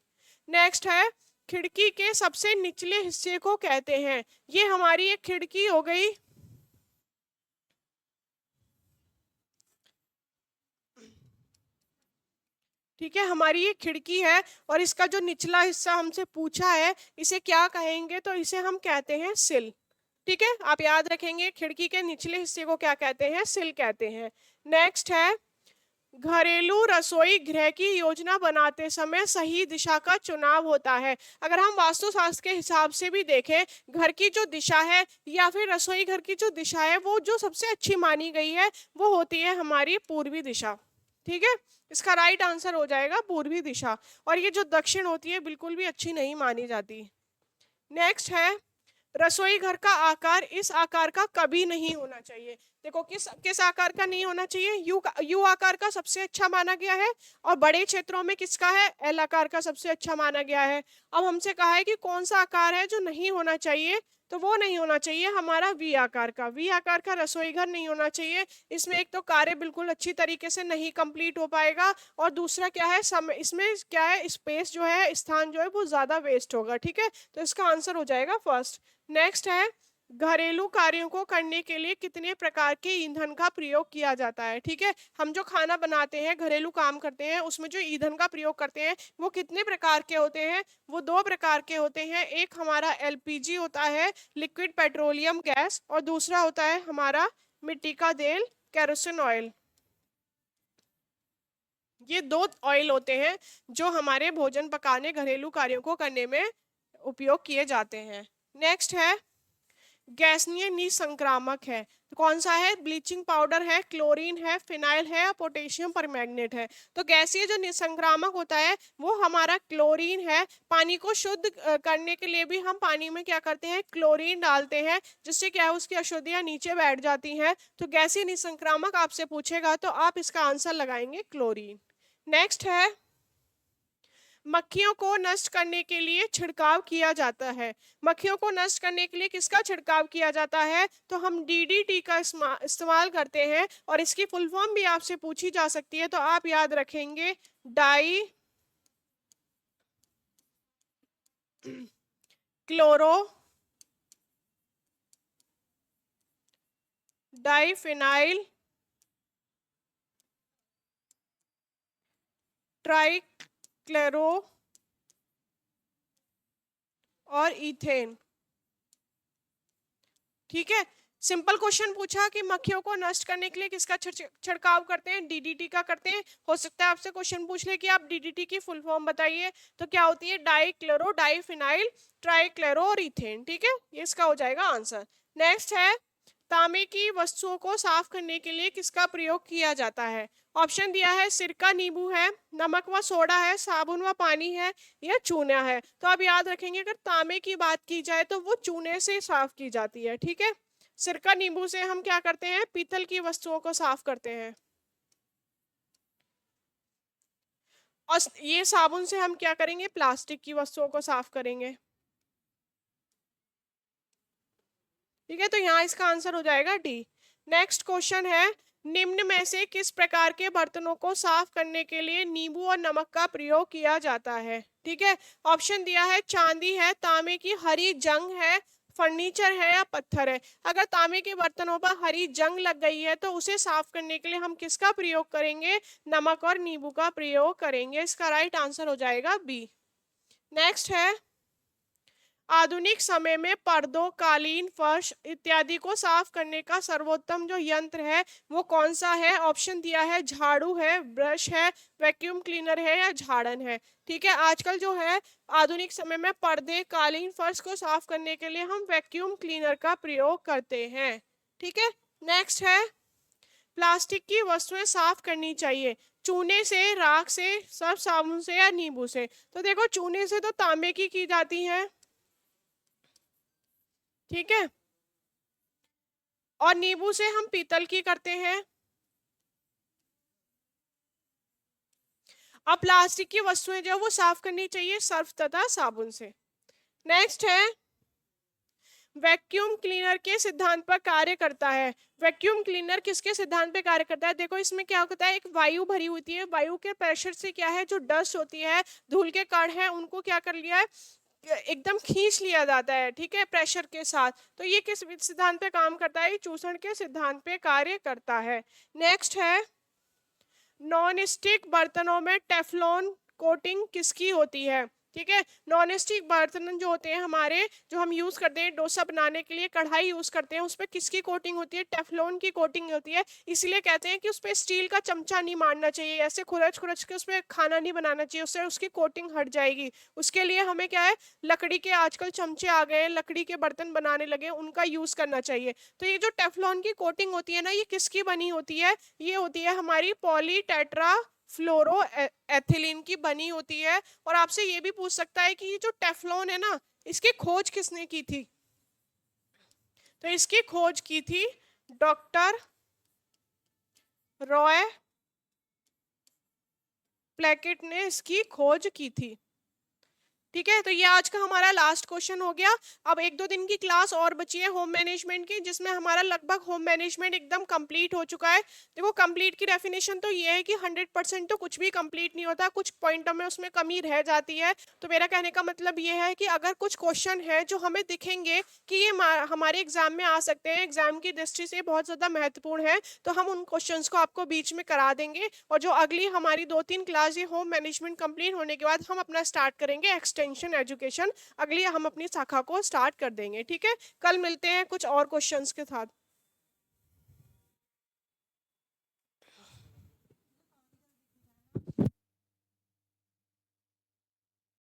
S1: नेक्स्ट है, खिड़की के सबसे निचले हिस्से को कहते हैं। ये हमारी एक खिड़की हो गई। ठीक है, हमारी ये खिड़की है और इसका जो निचला हिस्सा हमसे पूछा है इसे क्या कहेंगे? तो इसे हम कहते हैं सिल। ठीक है, आप याद रखेंगे खिड़की के निचले हिस्से को क्या कहते हैं? सिल कहते हैं। नेक्स्ट है, घरेलू रसोई गृह की योजना बनाते समय सही दिशा का चुनाव होता है। अगर हम वास्तुशास्त्र के हिसाब से भी देखें, घर की जो दिशा है या फिर रसोई घर की जो दिशा है वो जो सबसे अच्छी मानी गई है वो होती है हमारी पूर्वी दिशा। ठीक है, इसका राइट आंसर हो जाएगा पूर्वी दिशा। और ये जो दक्षिण होती है बिल्कुल भी अच्छी नहीं मानी जाती। नेक्स्ट है, रसोई घर का आकार इस आकार का कभी नहीं होना चाहिए। देखो किस किस आकार का नहीं होना चाहिए? यू आकार का सबसे अच्छा माना गया है, और बड़े क्षेत्रों में किसका है? एल आकार का सबसे अच्छा माना गया है। अब हमसे कहा है कि कौन सा आकार है जो नहीं होना चाहिए, तो वो नहीं होना चाहिए हमारा वी आकार का। वी आकार का रसोई घर नहीं होना चाहिए। इसमें एक तो कार्य बिल्कुल अच्छी तरीके से नहीं कंप्लीट हो पाएगा, और दूसरा क्या है, समय, इसमें क्या है, स्पेस जो है, स्थान जो है वो ज्यादा वेस्ट होगा। ठीक है, तो इसका आंसर हो जाएगा फर्स्ट। नेक्स्ट है, घरेलू कार्यों को करने के लिए कितने प्रकार के ईंधन का प्रयोग किया जाता है? ठीक है, हम जो खाना बनाते हैं, घरेलू काम करते हैं, उसमें जो ईंधन का प्रयोग करते हैं वो कितने प्रकार के होते हैं? वो दो प्रकार के होते हैं। एक हमारा एलपीजी होता है, लिक्विड पेट्रोलियम गैस, और दूसरा होता है हमारा मिट्टी का तेल, केरोसिन ऑयल। ये दो ऑयल होते हैं जो हमारे भोजन पकाने, घरेलू कार्यों को करने में उपयोग किए जाते हैं। नेक्स्ट है, गैसीय निसंक्रामक है, तो कौन सा है? ब्लीचिंग पाउडर है, क्लोरीन है, फिनाइल है, पोटेशियम परमैंगनेट है। तो गैसीय जो निसंक्रामक होता है वो हमारा क्लोरीन है। पानी को शुद्ध करने के लिए भी हम पानी में क्या करते हैं? क्लोरीन डालते हैं, जिससे क्या है, उसकी अशुद्धियां नीचे बैठ जाती हैं। तो गैसीय निसंक्रामक आपसे पूछेगा तो आप इसका आंसर लगाएंगे क्लोरीन। नेक्स्ट है, मक्खियों को नष्ट करने के लिए छिड़काव किया जाता है। मक्खियों को नष्ट करने के लिए किसका छिड़काव किया जाता है? तो हम डीडीटी का इस्तेमाल करते हैं, और इसकी फुल फॉर्म भी आपसे पूछी जा सकती है, तो आप याद रखेंगे डाई क्लोरो डाइफिनाइल ट्राइक्लेरो और इथेन। ठीक है, सिंपल क्वेश्चन पूछा कि मक्खियों को नष्ट करने के लिए किसका छिड़काव करते हैं? डीडीटी का करते हैं। हो सकता है आपसे क्वेश्चन पूछ ले कि आप डीडीटी की फुल फॉर्म बताइए, तो क्या होती है? डाइक्लोरो डाइफिनाइल ट्राइक्लेरो और इथेन। ठीक है, ये इसका हो जाएगा आंसर। नेक्स्ट है, तांबे की वस्तुओं को साफ करने के लिए किसका प्रयोग किया जाता है? ऑप्शन दिया है, सिरका, नींबू है, नमक व सोडा है, साबुन व पानी है, या चूना है। तो आप याद रखेंगे अगर तांबे की बात की जाए तो वो चूने से साफ की जाती है। ठीक है, सिरका नींबू से हम क्या करते हैं? पीतल की वस्तुओं को साफ करते हैं। और ये साबुन से हम क्या करेंगे? प्लास्टिक की वस्तुओं को साफ करेंगे। ठीक है, तो यहाँ इसका आंसर हो जाएगा डी। नेक्स्ट क्वेश्चन है, निम्न में से किस प्रकार के बर्तनों को साफ करने के लिए नींबू और नमक का प्रयोग किया जाता है? ठीक है, ऑप्शन दिया है, चांदी है, तांबे की हरी जंग है, फर्नीचर है, या पत्थर है। अगर तांबे के बर्तनों पर हरी जंग लग गई है तो उसे साफ करने के लिए हम किसका प्रयोग करेंगे? नमक और नींबू का प्रयोग करेंगे। इसका राइट आंसर हो जाएगा बी। नेक्स्ट है, आधुनिक समय में पर्दों, कालीन, फर्श इत्यादि को साफ करने का सर्वोत्तम जो यंत्र है वो कौन सा है? ऑप्शन दिया है, झाड़ू है, ब्रश है, वैक्यूम क्लीनर है, या झाड़न है। ठीक है, आजकल जो है आधुनिक समय में पर्दे, कालीन, फर्श को साफ करने के लिए हम वैक्यूम क्लीनर का प्रयोग करते हैं। ठीक है, नेक्स्ट है, प्लास्टिक की वस्तुएं साफ करनी चाहिए चूने से, राख से, सर्फ साबुन से, या नींबू से। तो देखो चूने से तो तांबे की जाती है। ठीक है, और नींबू से हम पीतल की करते हैं। अब प्लास्टिक की वस्तुएं जो वो साफ करनी चाहिए सर्फ तथा साबुन से। नेक्स्ट है वैक्यूम क्लीनर के सिद्धांत पर कार्य करता है। वैक्यूम क्लीनर किसके सिद्धांत पे कार्य करता है? देखो इसमें क्या होता है, एक वायु भरी होती है, वायु के प्रेशर से क्या है, जो डस्ट होती है, धूल के कण है, उनको क्या कर लिया है, एकदम खींच लिया जाता है, ठीक है, प्रेशर के साथ। तो ये किस सिद्धांत पे काम करता है? चूषण के सिद्धांत पे कार्य करता है। नेक्स्ट है नॉन स्टिक बर्तनों में टेफलॉन कोटिंग किसकी होती है? ठीक है, नॉन स्टिक बर्तन जो होते हैं हमारे, जो हम यूज करते हैं डोसा बनाने के लिए, कढ़ाई यूज करते हैं, उस पर किसकी कोटिंग होती है? टेफलॉन की कोटिंग होती है। इसलिए कहते हैं कि उस पर स्टील का चमचा नहीं मारना चाहिए, ऐसे खुरच खुरच के उस पर खाना नहीं बनाना चाहिए, उससे उसकी कोटिंग हट जाएगी। उसके लिए हमें क्या है, लकड़ी के आजकल चमचे आ गए हैं, लकड़ी के बर्तन बनाने लगे, उनका यूज करना चाहिए। तो ये जो टेफलॉन की कोटिंग होती है ना, ये किसकी बनी होती है? ये होती है हमारी पॉली टेट्रा फ्लोरो एथिलीन की बनी होती है। और आपसे ये भी पूछ सकता है कि ये जो टेफ्लॉन है ना, इसकी खोज किसने की थी? तो इसकी खोज की थी डॉक्टर रॉय प्लैकेट ने इसकी खोज की थी। ठीक है, तो ये आज का हमारा लास्ट क्वेश्चन हो गया। अब एक दो दिन की क्लास और बची है होम मैनेजमेंट की, जिसमें हमारा लगभग होम मैनेजमेंट एकदम कंप्लीट हो चुका है। देखो कंप्लीट की डेफिनेशन तो ये है कि 100% तो कुछ भी कंप्लीट नहीं होता, कुछ पॉइंटों में उसमें कमी रह जाती है। तो मेरा कहने का मतलब ये है कि अगर कुछ क्वेश्चन है जो हमें दिखेंगे कि ये हमारे एग्जाम में आ सकते हैं, एग्जाम की दृष्टि से बहुत ज़्यादा महत्वपूर्ण है, तो हम उन क्वेश्चन को आपको बीच में करा देंगे। और जो अगली हमारी 2-3 क्लास ये होम मैनेजमेंट कंप्लीट होने के बाद हम अपना स्टार्ट करेंगे एक्सटेंशन एजुकेशन, अगली हम अपनी शाखा को स्टार्ट कर देंगे। ठीक है, कल मिलते हैं कुछ और क्वेश्चंस के साथ।